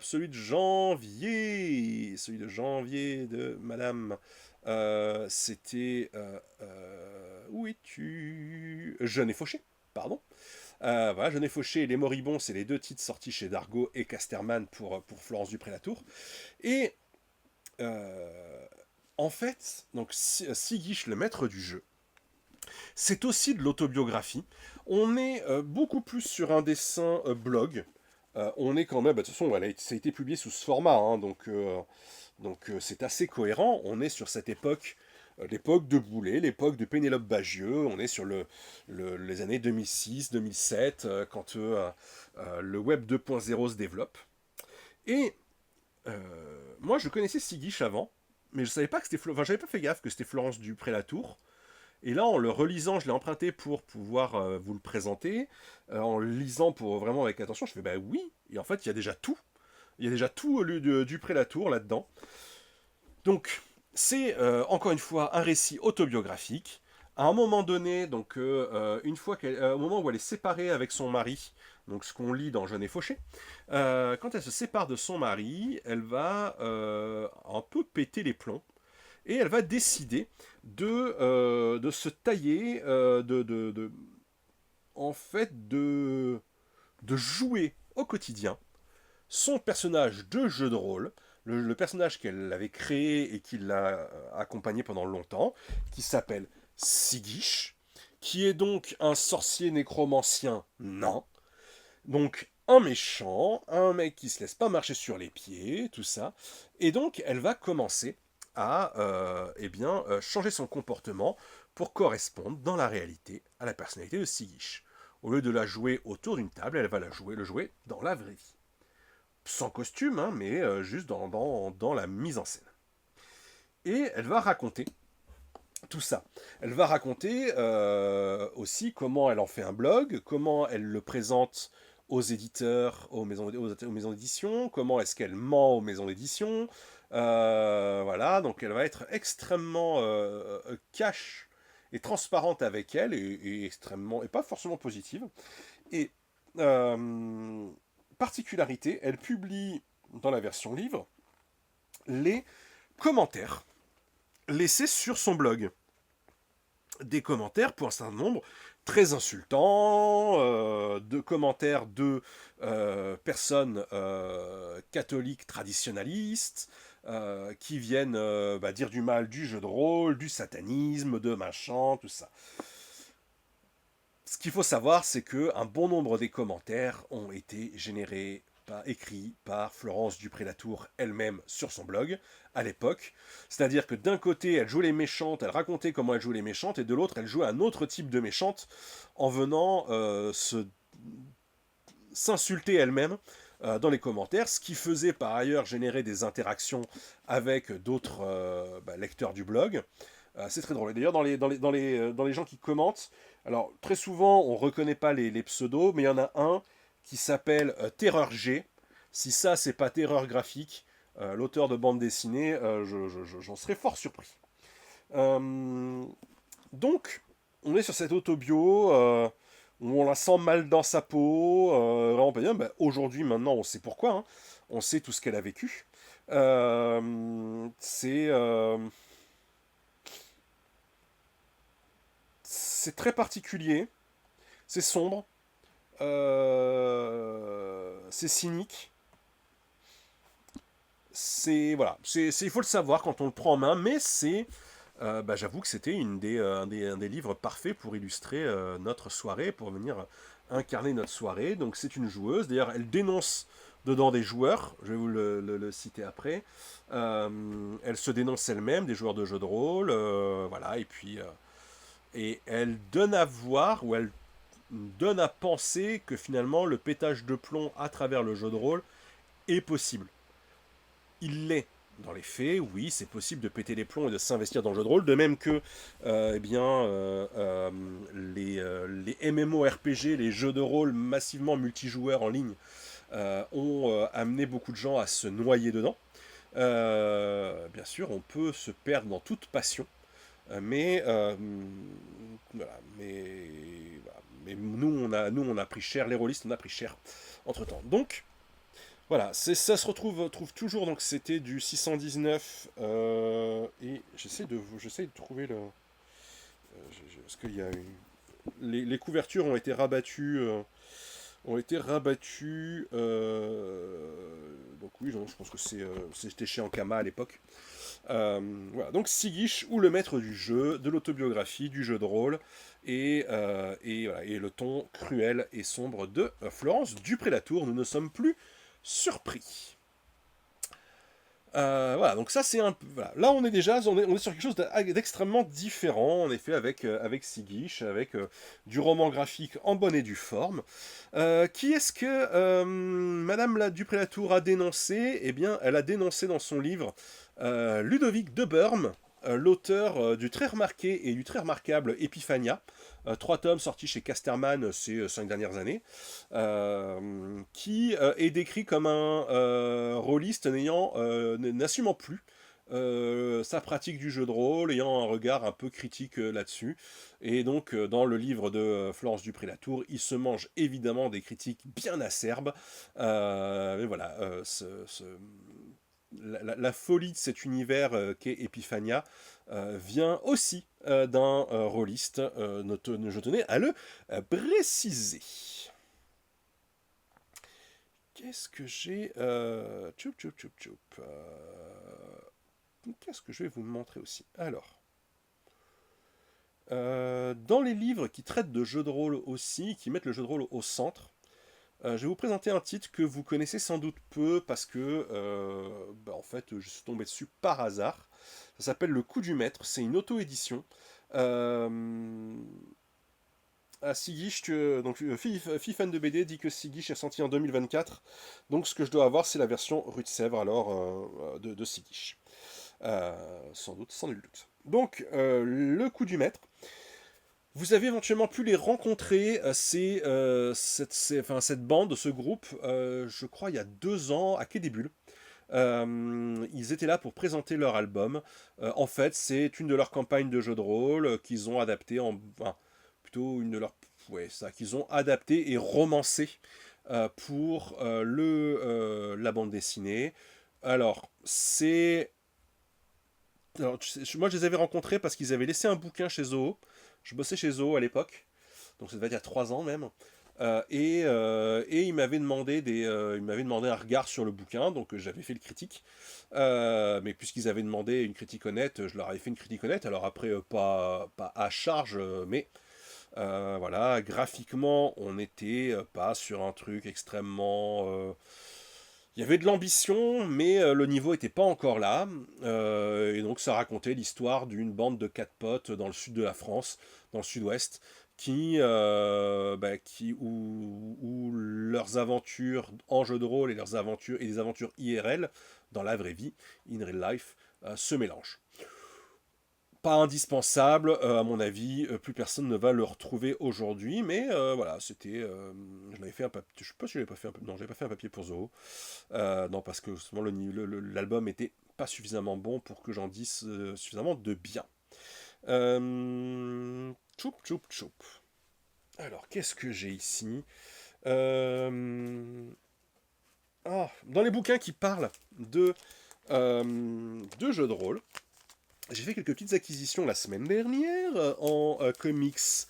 celui de janvier de Madame... c'était... où es-tu? Jeune et fauché, pardon. Voilà, Jeune et Fauché et Les Moribonds, c'est les deux titres sortis chez Dargaud et Casterman pour Florence Dupré-Latour. Et en fait, donc Sigish, le maître du jeu, c'est aussi de l'autobiographie. On est beaucoup plus sur un dessin blog. On est quand même, bah, de toute façon, ça a été publié sous ce format, hein, donc c'est assez cohérent. On est sur cette époque, l'époque de Boulet, l'époque de Pénélope Bagieux. On est sur les années 2006-2007, quand le web 2.0 se développe. Et moi, je connaissais Sigish avant, mais je savais pas que c'était, enfin, j'avais pas fait gaffe que c'était Florence Dupré-Latour. Et là, en le relisant, je l'ai emprunté pour pouvoir vous le présenter. En le lisant pour vraiment avec attention, je fais bah oui. Et en fait, il y a déjà tout. Il y a déjà tout Dupré-Latour là-dedans. Donc, c'est encore une fois un récit autobiographique. À un moment donné, donc au moment où elle est séparée avec son mari, donc ce qu'on lit dans Jeune et Fauché, quand elle se sépare de son mari, elle va un peu péter les plombs et elle va décider de se tailler, en fait, de jouer au quotidien son personnage de jeu de rôle, le personnage qu'elle avait créé et qui l'a accompagné pendant longtemps, qui s'appelle Sigish, qui est donc un sorcier nécromancien nain, donc un méchant, un mec qui se laisse pas marcher sur les pieds, tout ça, et donc elle va commencer à changer son comportement pour correspondre dans la réalité à la personnalité de Sigish. Au lieu de la jouer autour d'une table, elle va le jouer dans la vraie vie sans costume, hein, mais juste dans la mise en scène. Et elle va raconter tout ça. Elle va raconter aussi comment elle en fait un blog, comment elle le présente aux éditeurs, aux maisons d'édition, comment est-ce qu'elle ment aux maisons d'édition. Voilà, donc elle va être extrêmement cash et transparente avec elle, et extrêmement, et pas forcément positive. Et particularité, elle publie dans la version livre les commentaires laissés sur son blog. Des commentaires pour un certain nombre très insultants, de commentaires de personnes catholiques traditionnalistes, qui viennent dire du mal du jeu de rôle, du satanisme, de machin, tout ça. Ce qu'il faut savoir, c'est qu'un bon nombre des commentaires ont été générés, écrits par Florence Dupré-Latour elle-même sur son blog, à l'époque. C'est-à-dire que d'un côté, elle jouait les méchantes, elle racontait comment elle jouait les méchantes, et de l'autre, elle jouait un autre type de méchante, en venant s'insulter elle-même dans les commentaires, ce qui faisait par ailleurs générer des interactions avec d'autres lecteurs du blog. C'est très drôle. Et d'ailleurs, dans les gens qui commentent, alors très souvent, on ne reconnaît pas les pseudos, mais il y en a un qui s'appelle Terreur G. Si ça, c'est pas terreur graphique, l'auteur de bande dessinée, j'en serais fort surpris. Euh, donc, on est sur cette autobio où on la sent mal dans sa peau. Vraiment pas bien. Bah, aujourd'hui, maintenant, on sait pourquoi. Hein. On sait tout ce qu'elle a vécu. C'est c'est très particulier. C'est sombre. C'est cynique. C'est voilà, il faut le savoir quand on le prend en main, mais bah, j'avoue que c'était un des livres parfaits pour illustrer notre soirée, pour venir incarner notre soirée. Donc c'est une joueuse, d'ailleurs elle dénonce dedans des joueurs, je vais vous le citer après. Elle se dénonce elle-même, des joueurs de jeux de rôle, voilà, et elle donne à voir, ou elle donne à penser que finalement le pétage de plomb à travers le jeu de rôle est possible. Il l'est. Dans les faits, oui, c'est possible de péter les plombs et de s'investir dans le jeu de rôle, de même que les MMORPG, les jeux de rôle massivement multijoueurs en ligne, ont amené beaucoup de gens à se noyer dedans. Bien sûr, on peut se perdre dans toute passion, voilà, mais nous, on a pris cher, les rôlistes, on a pris cher entre-temps. Donc, voilà, ça se trouve toujours, donc c'était du 619, et j'essaie de trouver le... Parce qu'il y a une... Les couvertures ont été rabattues, donc oui, je pense que c'était chez Ankama à l'époque. Voilà, donc Sigish, ou le maître du jeu, de l'autobiographie, du jeu de rôle, voilà, et le ton cruel et sombre de Florence Dupré-Latour. Nous ne sommes plus surpris. Voilà, donc ça c'est un peu... Voilà. Là on est sur quelque chose d'extrêmement différent, en effet, avec Sigish, avec du roman graphique en bonne et due forme. Qui est-ce que Madame Dupré-Latour a dénoncé? Eh bien, elle a dénoncé dans son livre Ludovic de Burme, l'auteur du très remarqué et du très remarquable Epiphania, 3 tomes sortis chez Casterman ces 5 dernières années, qui est décrit comme un rôliste n'assumant plus sa pratique du jeu de rôle, ayant un regard un peu critique là-dessus. Et donc, dans le livre de Florence Dupré-Latour, il se mange évidemment des critiques bien acerbes. Mais voilà, la folie de cet univers qu'est Epiphania vient aussi d'un rôliste, je tenais à le préciser. Qu'est-ce que j'ai qu'est-ce que je vais vous montrer aussi? Alors, dans les livres qui traitent de jeux de rôle aussi, qui mettent le jeu de rôle au centre, je vais vous présenter un titre que vous connaissez sans doute peu parce que, en fait, je suis tombé dessus par hasard. Ça s'appelle Le Coup du Maître, c'est une auto-édition. À Sigish, donc Fifan de BD dit que Sigish est sorti en 2024. Donc ce que je dois avoir, c'est la version rue de Sèvres alors de Sigish. Sans doute, sans nul doute. Donc, Le Coup du Maître. Vous avez éventuellement pu les rencontrer, cette bande, ce groupe, je crois il y a 2 ans à Quai des Bulles. Ils étaient là pour présenter leur album. En fait, c'est une de leurs campagnes de jeux de rôle qu'ils ont adapté enfin, plutôt une de leurs... Ouais, ça, qu'ils ont adapté et romancé pour la bande dessinée. Alors, moi, je les avais rencontrés parce qu'ils avaient laissé un bouquin chez Zoho. Je bossais chez Zoho à l'époque, donc ça devait être il y a 3 ans même. Et ils m'avaient demandé un regard sur le bouquin, donc j'avais fait le critique. Mais puisqu'ils avaient demandé une critique honnête, je leur avais fait une critique honnête. Alors après, pas à charge, mais voilà, graphiquement, on n'était pas sur un truc extrêmement... il y avait de l'ambition, mais le niveau n'était pas encore là. Et donc ça racontait l'histoire d'une bande de 4 potes dans le sud de la France, dans le sud-ouest, où leurs aventures en jeu de rôle et leurs aventures et les aventures IRL, dans la vraie vie, in real life, se mélangent. pas indispensable, à mon avis, plus personne ne va le retrouver aujourd'hui, mais voilà, c'était, je l'avais fait un papier, je sais pas si j'avais pas fait un papier, non, j'avais pas fait un papier pour Zoho, non, parce que justement l'album était pas suffisamment bon pour que j'en dise suffisamment de bien. Tchoup, tchoup, tchoup. Alors, qu'est-ce que j'ai ici? Dans les bouquins qui parlent de jeux de rôle, j'ai fait quelques petites acquisitions la semaine dernière en comics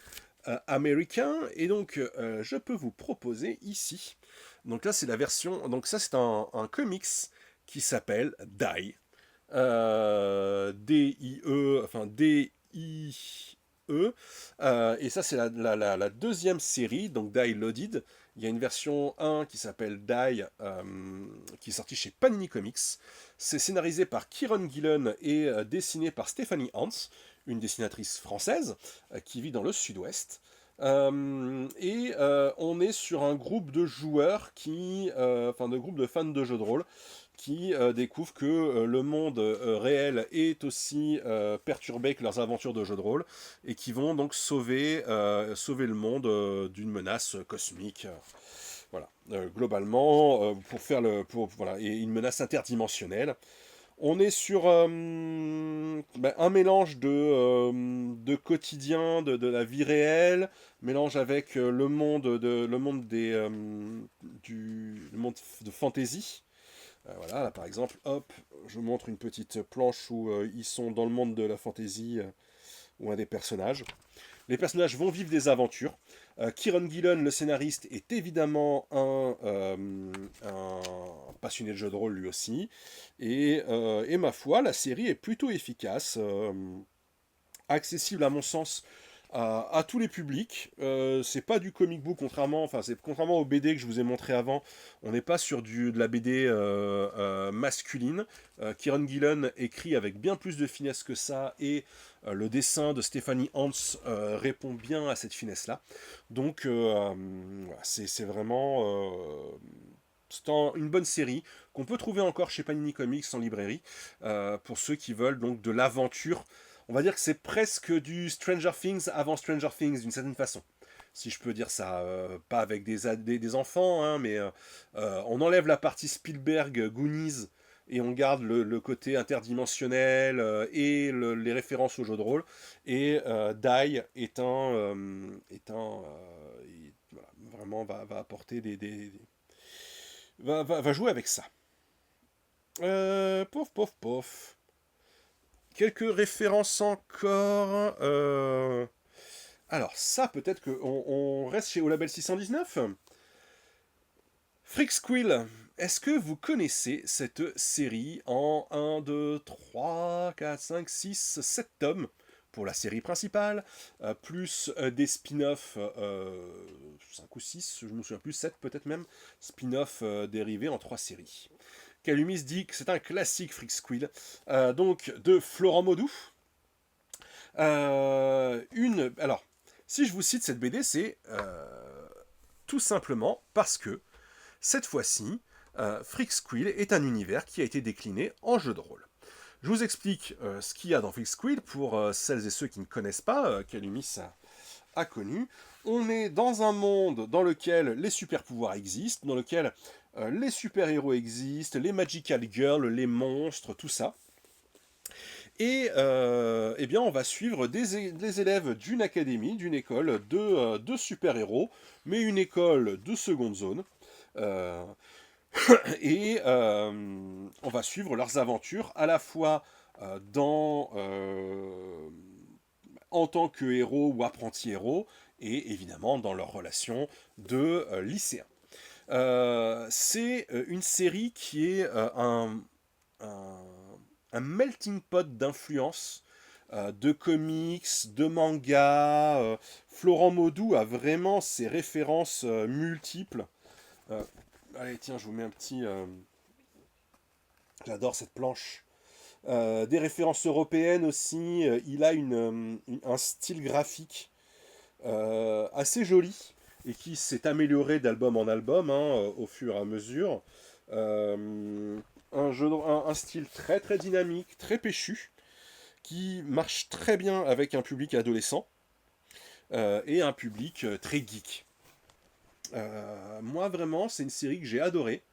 américains, et donc je peux vous proposer ici. Donc là, c'est la version. Donc ça, c'est un comics qui s'appelle Die. D-I-E, enfin D-I-E. Et ça, c'est la deuxième série, donc Die Loaded. Il y a une version 1 qui s'appelle Die, qui est sortie chez Panini Comics. C'est scénarisé par Kieron Gillen et dessiné par Stephanie Hans, une dessinatrice française qui vit dans le sud-ouest. On est sur un groupe de joueurs de groupe de fans de jeux de rôle qui découvrent que le monde réel est aussi perturbé que leurs aventures de jeux de rôle et qui vont donc sauver le monde d'une menace cosmique. Voilà, globalement, voilà, et une menace interdimensionnelle. On est sur un mélange de quotidien, de la vie réelle, mélange avec le monde le monde de fantasy. Voilà, là par exemple, hop, je vous montre une petite planche où ils sont dans le monde de la fantasy, ou un des personnages. Les personnages vont vivre des aventures. Kieron Gillen, le scénariste, est évidemment un passionné de jeux de rôle lui aussi. Et ma foi, la série est plutôt efficace, accessible à mon sens à tous les publics. C'est pas du comic book, contrairement au BD que je vous ai montré avant. On n'est pas sur de la BD masculine. Kieron Gillen écrit avec bien plus de finesse que ça, et le dessin de Stephanie Hans répond bien à cette finesse-là. Donc c'est vraiment une bonne série qu'on peut trouver encore chez Panini Comics en librairie, pour ceux qui veulent donc de l'aventure. On va dire que c'est presque du Stranger Things avant Stranger Things d'une certaine façon, si je peux dire ça. Pas avec des enfants, hein, mais on enlève la partie Spielberg, Goonies, et on garde le côté interdimensionnel les références au jeu de rôle. Et Die voilà, vraiment va apporter va jouer avec ça. Pof, pof, pof. Quelques références encore. Alors ça, peut-être qu'on reste chez Au Label 619. Freak Squill. Est-ce que vous connaissez cette série en 1, 2, 3, 4, 5, 6, 7 tomes pour la série principale, plus des spin-offs, 5 ou 6, je ne me souviens plus, 7 peut-être même, spin-offs dérivés en 3 séries. Calumis dit que c'est un classique Freak Squill, donc de Florent Maudoux. Alors, si je vous cite cette BD, c'est tout simplement parce que cette fois-ci, Freak Squill est un univers qui a été décliné en jeu de rôle. Je vous explique ce qu'il y a dans Freak Squill pour celles et ceux qui ne connaissent pas, Calumis a connu. On est dans un monde dans lequel les super-pouvoirs existent, dans lequel les super-héros existent, les magical girls, les monstres, tout ça. Et eh bien, on va suivre des élèves d'une académie, d'une école de super-héros, mais une école de seconde zone. Et on va suivre leurs aventures à la fois en tant que héros ou apprentis héros, et évidemment dans leurs relations de lycéens. C'est une série qui est un melting pot d'influences, de comics, de mangas. Florent Maudoux a vraiment ses références multiples. Allez, tiens, je vous mets un petit... J'adore cette planche. Des références européennes aussi. Il a un style graphique assez joli, et qui s'est amélioré d'album en album, hein, au fur et à mesure. Un style très très dynamique, très péchu, qui marche très bien avec un public adolescent et un public très geek. Moi, vraiment, c'est une série que j'ai adorée.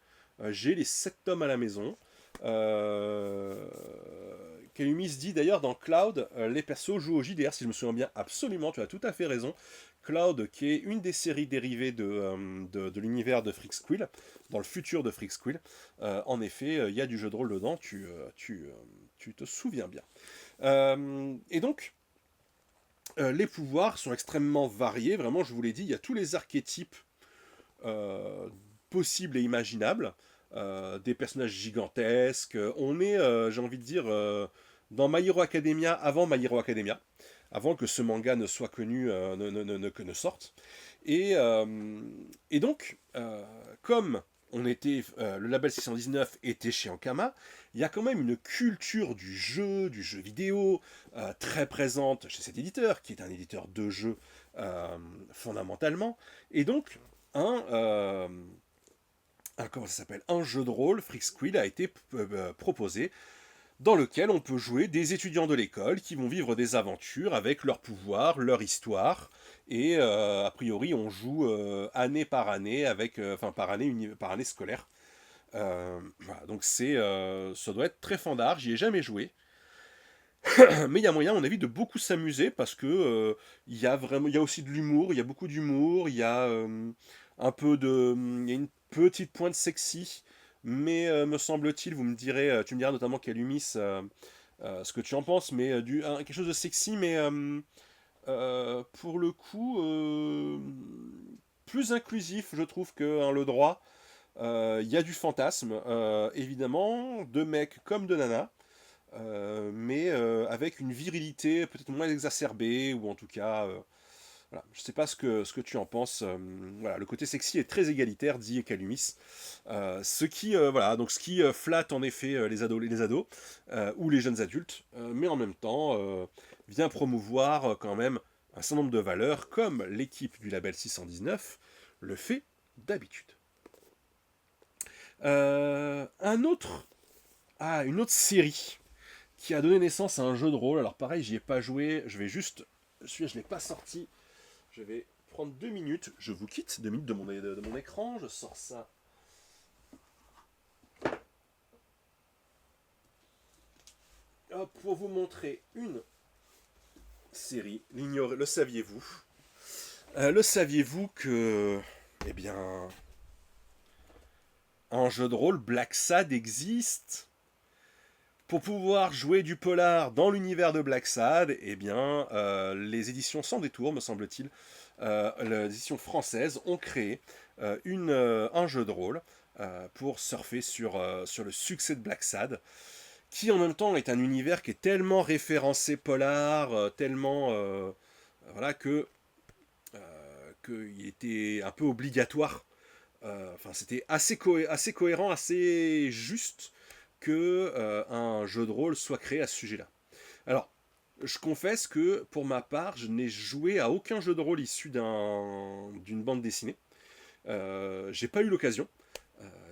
J'ai les 7 tomes à la maison. Euh, Kayumi se dit d'ailleurs dans Cloud, les persos jouent au JDR, si je me souviens bien. Absolument, tu as tout à fait raison. Cloud, qui est une des séries dérivées de l'univers de Freak dans le futur de Freak en effet, il y a du jeu de rôle dedans, tu te souviens bien. Et donc, les pouvoirs sont extrêmement variés, vraiment, je vous l'ai dit, il y a tous les archétypes euh, possibles et imaginables, des personnages gigantesques. On est, j'ai envie de dire, dans My Hero Academia avant My Hero Academia, avant que ce manga ne soit connu, que ne sorte. Et, et donc, comme le label 619 était chez Ankama, il y a quand même une culture du jeu vidéo, très présente chez cet éditeur, qui est un éditeur de jeux fondamentalement. Et donc, un, euh, comment ça s'appelle, un jeu de rôle, Freak Squill, a été proposé, dans lequel on peut jouer des étudiants de l'école qui vont vivre des aventures avec leurs pouvoirs, leur histoire, et a priori on joue année par année, par année scolaire. Voilà, donc ça doit être très fandard, j'y ai jamais joué, mais il y a moyen, à mon avis, de beaucoup s'amuser parce que il y a aussi de l'humour, il y a beaucoup d'humour, il y a il y a une petite pointe sexy, mais me semble-t-il, tu me diras notamment Calumis ce que tu en penses, mais quelque chose de sexy, mais pour le coup plus inclusif, je trouve que le droit. Il y a du fantasme, évidemment, de mecs comme de nanas. Mais avec une virilité peut-être moins exacerbée, ou en tout cas, voilà. Je sais pas ce que tu en penses. Voilà, le côté sexy est très égalitaire, dit Calumis. Ce qui flatte en effet les ados ou les jeunes adultes, mais en même temps vient promouvoir quand même un certain nombre de valeurs, comme l'équipe du label 619 le fait d'habitude. Un autre, une autre série qui a donné naissance à un jeu de rôle. Alors pareil, j'y ai pas joué, je vais juste... Celui-là, je ne l'ai pas sorti. Je vais prendre 2 minutes, je vous quitte, 2 minutes de mon écran, je sors ça. Hop, pour vous montrer une série. Le saviez-vous Le saviez-vous que... Eh bien... Un jeu de rôle, Black Sad, existe. Pour pouvoir jouer du polar dans l'univers de Black Sad, eh bien, les éditions Sans Détour, me semble-t-il, les éditions françaises ont créé un jeu de rôle pour surfer sur le succès de Black Sad, qui en même temps est un univers qui est tellement référencé polar, tellement voilà qu'il était un peu obligatoire. Enfin, c'était assez cohérent, assez juste que un jeu de rôle soit créé à ce sujet-là. Alors, je confesse que pour ma part, je n'ai joué à aucun jeu de rôle issu d'une bande dessinée. J'ai pas eu l'occasion.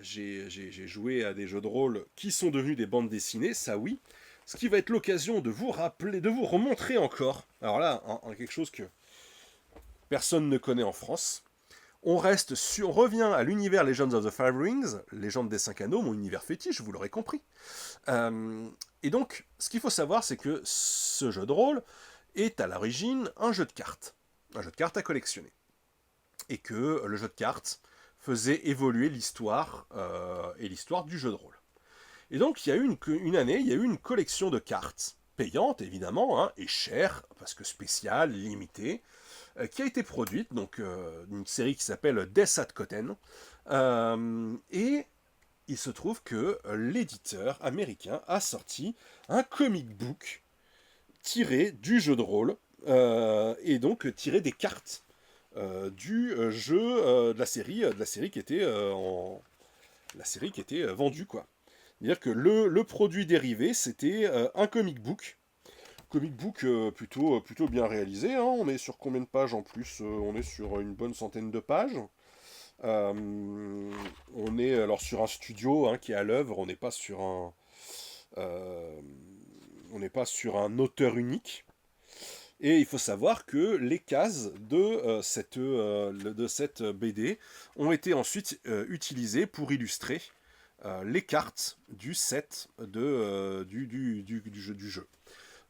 J'ai joué à des jeux de rôle qui sont devenus des bandes dessinées, ça oui. Ce qui va être l'occasion de vous rappeler, de vous remontrer encore. Alors là, quelque chose que personne ne connaît en France. On revient à l'univers Legends of the Five Rings, Légende des Cinq Anneaux, mon univers fétiche, vous l'aurez compris. Et donc, ce qu'il faut savoir, c'est que ce jeu de rôle est à l'origine un jeu de cartes à collectionner. Et que le jeu de cartes faisait évoluer l'histoire et l'histoire du jeu de rôle. Et donc, il y a eu une année, il y a eu une collection de cartes, payante évidemment, hein, et chère, parce que spéciale, limitée, qui a été produite, donc une série qui s'appelle Death at Cotten. Et il se trouve que l'éditeur américain a sorti un comic book tiré du jeu de rôle, et donc tiré des cartes du jeu de la série qui était vendue, quoi. C'est-à-dire que le produit dérivé, c'était un comic book plutôt bien réalisé, hein. On est sur combien de pages en plus On est sur une bonne centaine de pages. On est alors sur un studio, hein, qui est à l'œuvre, on n'est pas sur un... on n'est pas sur un auteur unique. Et il faut savoir que les cases de cette BD ont été ensuite utilisées pour illustrer les cartes du set du jeu.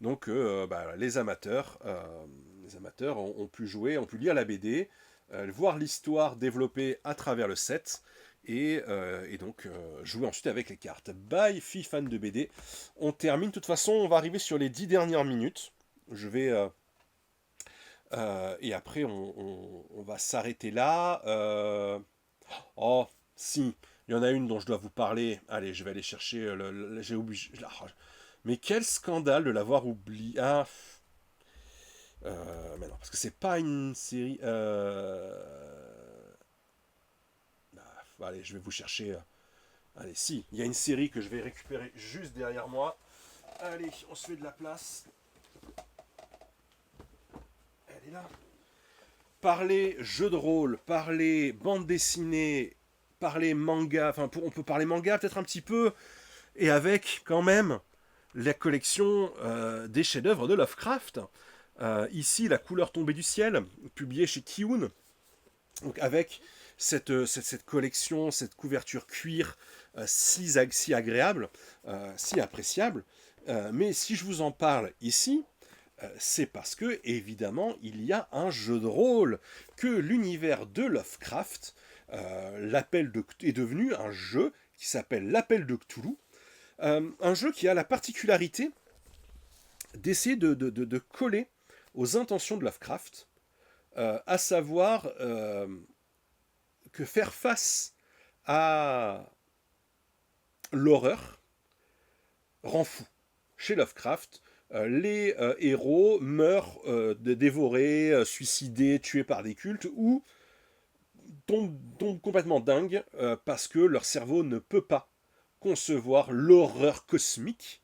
Donc les amateurs ont pu jouer, ont pu lire la BD, voir l'histoire développée à travers le set, et donc jouer ensuite avec les cartes. Bye, filles fans de BD. On termine, de toute façon, on va arriver sur les 10 dernières minutes. Je vais... et après, on va s'arrêter là. Oh, si, il y en a une dont je dois vous parler. Allez, je vais aller chercher. J'ai oublié. Mais quel scandale de l'avoir oublié. Ah, mais non, parce que c'est pas une série. Allez, je vais vous chercher. Allez, si, il y a une série que je vais récupérer juste derrière moi. Allez, on se fait de la place. Elle est là. Parler jeu de rôle, parler bande dessinée, parler manga, enfin on peut parler manga peut-être un petit peu, et avec quand même la collection des chefs-d'œuvre de Lovecraft. Ici, La couleur tombée du ciel, publié chez Kiun, donc avec cette collection, cette couverture cuir si agréable, si appréciable. Mais si je vous en parle ici, c'est parce que, évidemment, il y a un jeu de rôle, que l'univers de Lovecraft, est devenu un jeu qui s'appelle l'Appel de Cthulhu, un jeu qui a la particularité d'essayer de coller aux intentions de Lovecraft, à savoir que faire face à l'horreur rend fou. Chez Lovecraft, les héros meurent dévorés, suicidés, tués par des cultes, ou tombent complètement dingues parce que leur cerveau ne peut pas concevoir l'horreur cosmique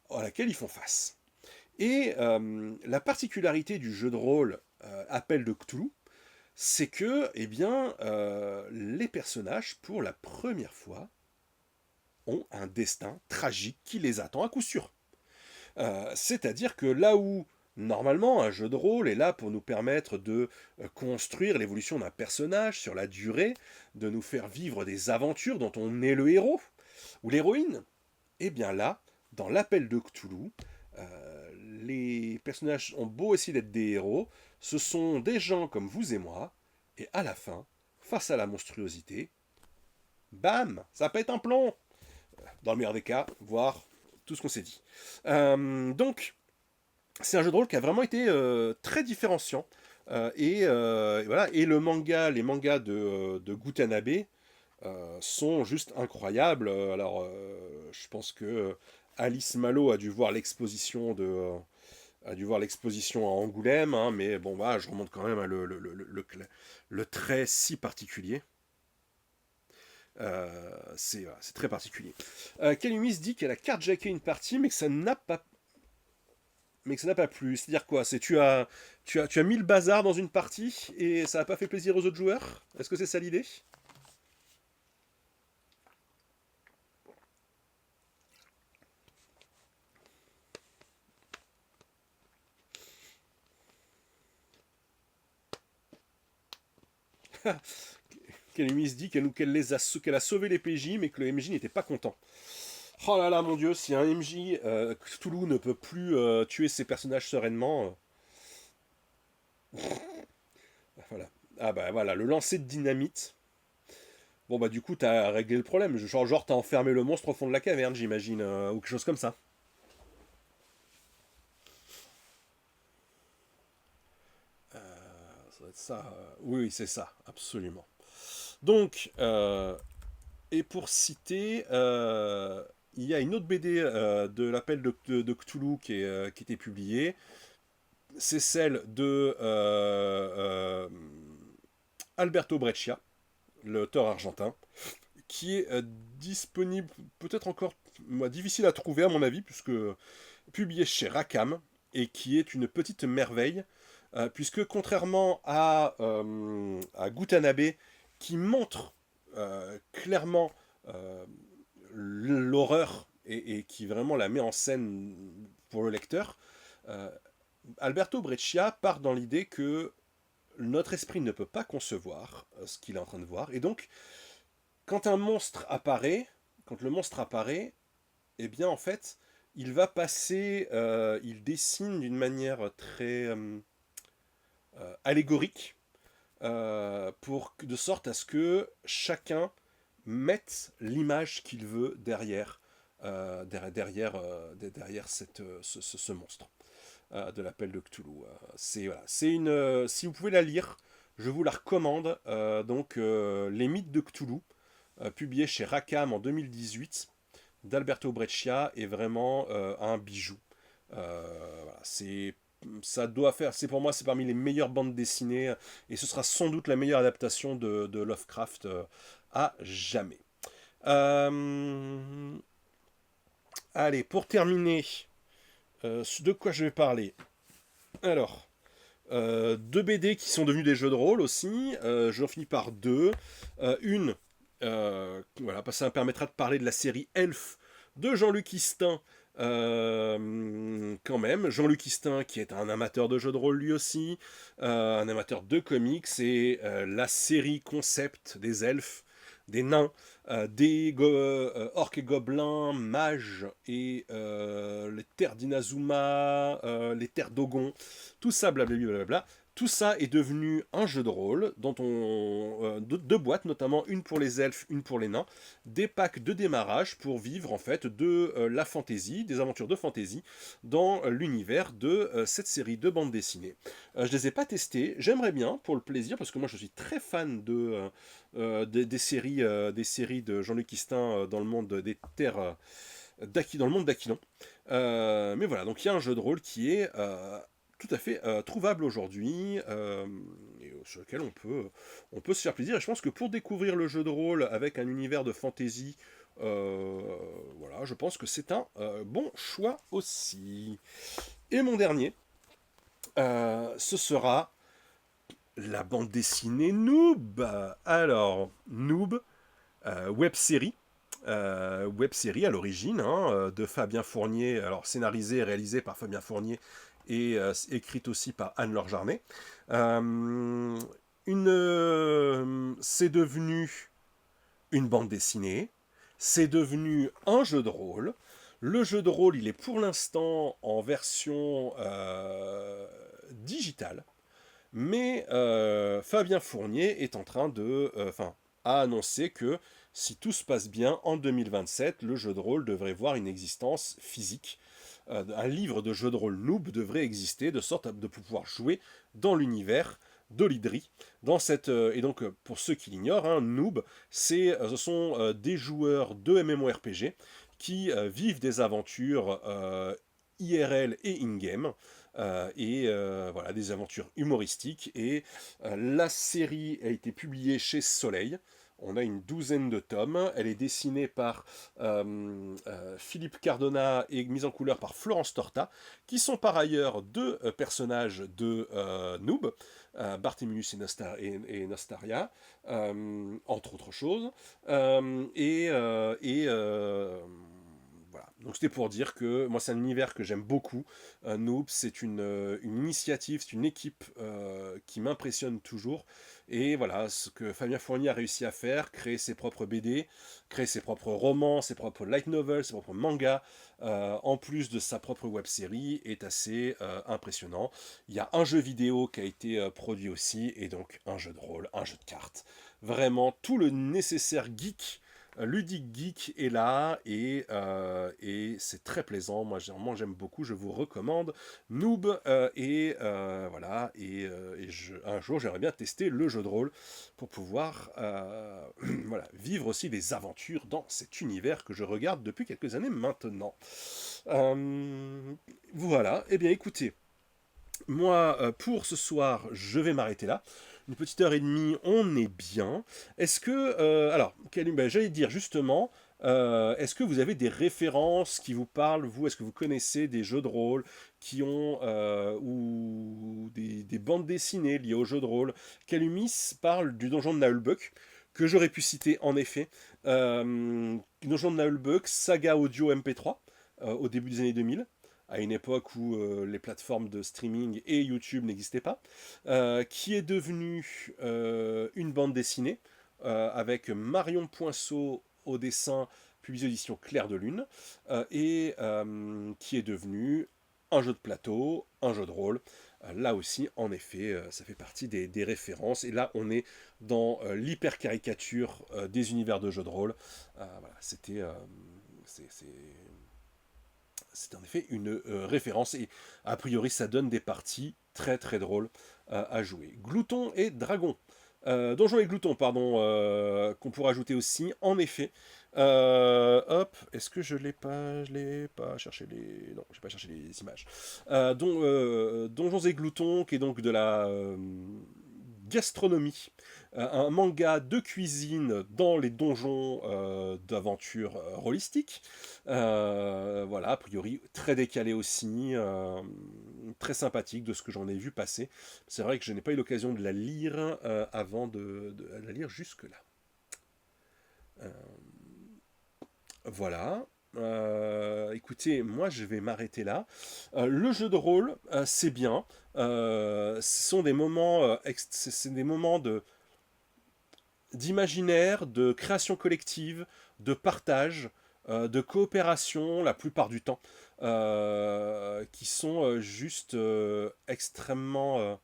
à laquelle ils font face. Et la particularité du jeu de rôle Appel de Cthulhu, c'est que les personnages, pour la première fois, ont un destin tragique qui les attend à coup sûr. C'est-à-dire que là où, normalement, un jeu de rôle est là pour nous permettre de construire l'évolution d'un personnage sur la durée, de nous faire vivre des aventures dont on est le héros ou l'héroïne, et bien là, dans l'Appel de Cthulhu, les personnages ont beau essayer d'être des héros, ce sont des gens comme vous et moi, et à la fin, face à la monstruosité, bam, ça pète un plomb. Dans le meilleur des cas, voire tout ce qu'on s'est dit. Donc, c'est un jeu de rôle qui a vraiment été très différenciant. Voilà. Et les mangas de Gutanabe sont juste incroyables. Alors, je pense que Alice Malo a dû voir l'exposition à Angoulême, hein, mais bon, bah, je remonte quand même à le trait si particulier. C'est très particulier. Kalumis dit qu'elle a carjacké une partie, mais que ça n'a pas plu. C'est-à-dire quoi? C'est tu as mis le bazar dans une partie et ça n'a pas fait plaisir aux autres joueurs? Est-ce que c'est ça l'idée? Kalumis dit qu'elle a sauvé les PJ, mais que le MJ n'était pas content. Oh là là, mon dieu, si un MJ Cthulhu ne peut plus tuer ses personnages sereinement. Voilà. Ah bah voilà, le lancer de dynamite. Bon bah du coup t'as réglé le problème. Genre t'as enfermé le monstre au fond de la caverne, j'imagine, ou quelque chose comme ça. Ça doit être ça. Oui, c'est ça, absolument. Donc, et pour citer, il y a une autre BD de l'appel de Cthulhu qui était publiée. C'est celle de Alberto Breccia, l'auteur argentin, qui est disponible, peut-être encore difficile à trouver à mon avis, puisque publié chez Rackham, et qui est une petite merveille, puisque contrairement à Gutanabe, qui montre clairement l'horreur et qui vraiment la met en scène pour le lecteur. Euh, Alberto Breccia part dans l'idée que notre esprit ne peut pas concevoir ce qu'il est en train de voir, et donc quand un monstre apparaît, quand le monstre apparaît, eh bien en fait, il va passer, il dessine d'une manière très allégorique, de sorte à ce que chacun mette l'image qu'il veut derrière ce monstre de l'appel de Cthulhu. C'est une, si vous pouvez la lire, je vous la recommande. Les mythes de Cthulhu, publié chez Rackham en 2018, d'Alberto Breccia, est vraiment un bijou. Voilà, ça doit faire, c'est pour moi, c'est parmi les meilleures bandes dessinées, et ce sera sans doute la meilleure adaptation de Lovecraft à jamais. Euh, Allez, pour terminer, de quoi je vais parler? Alors, deux BD qui sont devenus des jeux de rôle aussi. J'en finis par deux. Voilà, ça me permettra de parler de la série Elf de Jean-Luc Istin. Quand même, Jean-Luc Istin, qui est un amateur de jeux de rôle lui aussi, un amateur de comics, et la série concept des elfes, des nains, orques et gobelins, mages, et les terres d'Inazuma, les terres d'Ogon, tout ça, blablabla. Tout ça est devenu un jeu de rôle, deux boîtes, notamment une pour les elfes, une pour les nains, des packs de démarrage pour vivre en fait de la fantasy, des aventures de fantasy dans l'univers de cette série de bandes dessinées. Je les ai pas testés, j'aimerais bien pour le plaisir, parce que moi je suis très fan des séries de Jean-Luc Istin dans le monde des terres, dans le monde d'Aquilon. Mais voilà, donc il y a un jeu de rôle qui est tout à fait trouvable aujourd'hui, et sur lequel on peut se faire plaisir. Et je pense que pour découvrir le jeu de rôle avec un univers de fantasy, voilà, je pense que c'est un bon choix aussi. Et mon dernier, ce sera la bande dessinée Noob. Alors, Noob, web série à l'origine, hein, de Fabien Fournier, alors scénarisée et réalisée par Fabien Fournier, et écrite aussi par Anne-Laure Jarnet. C'est devenu une bande dessinée, c'est devenu un jeu de rôle. Le jeu de rôle, il est pour l'instant en version digitale, mais Fabien Fournier est en train a annoncé que si tout se passe bien, en 2027, le jeu de rôle devrait voir une existence physique. Un livre de jeu de rôle Noob devrait exister, de sorte à de pouvoir jouer dans l'univers d'Olydri. Et donc, pour ceux qui l'ignorent, hein, Noob, ce sont des joueurs de MMORPG qui vivent des aventures IRL et in-game. Voilà, des aventures humoristiques. Et la série a été publiée chez Soleil. On a une douzaine de tomes. Elle est dessinée par Philippe Cardona et mise en couleur par Florence Torta, qui sont par ailleurs deux personnages de Noob, Barthémius et Nostaria, entre autres choses. Voilà. Donc c'était pour dire que moi c'est un univers que j'aime beaucoup. Noob, c'est une initiative, c'est une équipe qui m'impressionne toujours. Et voilà, ce que Fabien Fournier a réussi à faire, créer ses propres BD, créer ses propres romans, ses propres light novels, ses propres mangas, en plus de sa propre web série, est assez impressionnant. Il y a un jeu vidéo qui a été produit aussi, et donc un jeu de rôle, un jeu de cartes. Vraiment, tout le nécessaire ludique geek est là, et c'est très plaisant. Moi j'aime beaucoup, je vous recommande Noob, voilà, un jour j'aimerais bien tester le jeu de rôle pour pouvoir voilà, vivre aussi des aventures dans cet univers que je regarde depuis quelques années maintenant. Voilà, et bien écoutez, moi, pour ce soir, je vais m'arrêter là. Une petite heure et demie, on est bien. Est-ce que... j'allais dire justement, est-ce que vous avez des références qui vous parlent, vous? Est-ce que vous connaissez des jeux de rôle qui ont... ou des bandes dessinées liées aux jeux de rôle? Calumis parle du donjon de Naulbuck, que j'aurais pu citer en effet. Donjon de Nullbug, saga audio MP3, au début des années 2000, à une époque où les plateformes de streaming et YouTube n'existaient pas, qui est devenu une bande dessinée avec Marion Poinceau au dessin, puis aux éditions Clair de Lune, et qui est devenu un jeu de plateau, un jeu de rôle. Là aussi, en effet, ça fait partie des références. Et là, on est dans l'hyper-caricature des univers de jeux de rôle. Voilà, c'est en effet une référence. Et a priori, ça donne des parties très très drôles à jouer. Glouton et Dragon. Donjon et Glouton, pardon, qu'on pourrait ajouter aussi, en effet. Hop, est-ce que je l'ai pas? Je l'ai pas cherché les. Non, j'ai pas cherché les images. Donjons et Gloutons, qui est donc de la gastronomie, un manga de cuisine dans les donjons d'aventure rôlistique. Voilà, a priori très décalé aussi, très sympathique de ce que j'en ai vu passer. C'est vrai que je n'ai pas eu l'occasion de la lire avant de la lire jusque-là. Euh, voilà. Écoutez, moi je vais m'arrêter là. Le jeu de rôle, c'est bien. Ce sont des moments, c'est des moments d'imaginaire, de création collective, de partage, de coopération la plupart du temps, qui sont juste extrêmement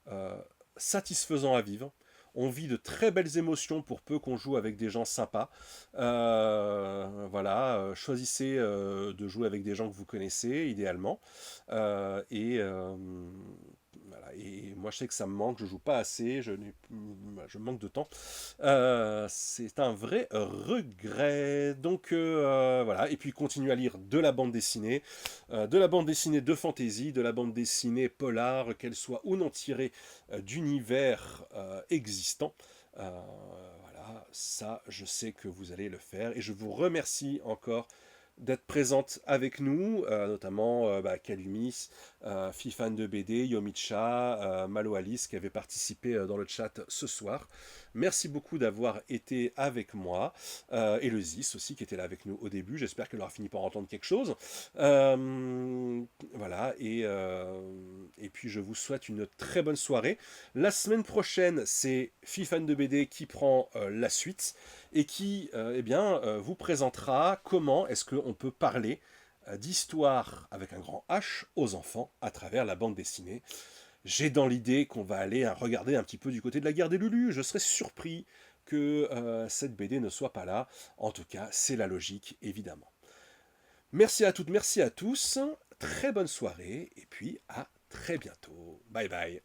euh, satisfaisants à vivre. On vit de très belles émotions pour peu qu'on joue avec des gens sympas. Voilà, choisissez de jouer avec des gens que vous connaissez, idéalement. Voilà. Et moi, je sais que ça me manque, je joue pas assez, je manque de temps. C'est un vrai regret. Donc voilà, et puis continue à lire de la bande dessinée de fantasy, de la bande dessinée polar, qu'elle soit ou non tirée d'univers existants. Voilà, ça, je sais que vous allez le faire, et je vous remercie encore d'être présente avec nous, notamment Kalumis, Fifan de BD, Yomicha, Malo Alice qui avait participé dans le chat ce soir. Merci beaucoup d'avoir été avec moi, et le Zis aussi qui était là avec nous au début. J'espère qu'elle aura fini par entendre quelque chose. Voilà, et puis je vous souhaite une très bonne soirée. La semaine prochaine, c'est Fifan de BD qui prend la suite et qui eh bien, vous présentera comment est-ce qu'on peut parler d'histoire avec un grand H aux enfants à travers la bande dessinée. J'ai dans l'idée qu'on va aller regarder un petit peu du côté de la guerre des Lulu. Je serais surpris que cette BD ne soit pas là. En tout cas, c'est la logique, évidemment. Merci à toutes, merci à tous. Très bonne soirée, et puis à très bientôt. Bye bye.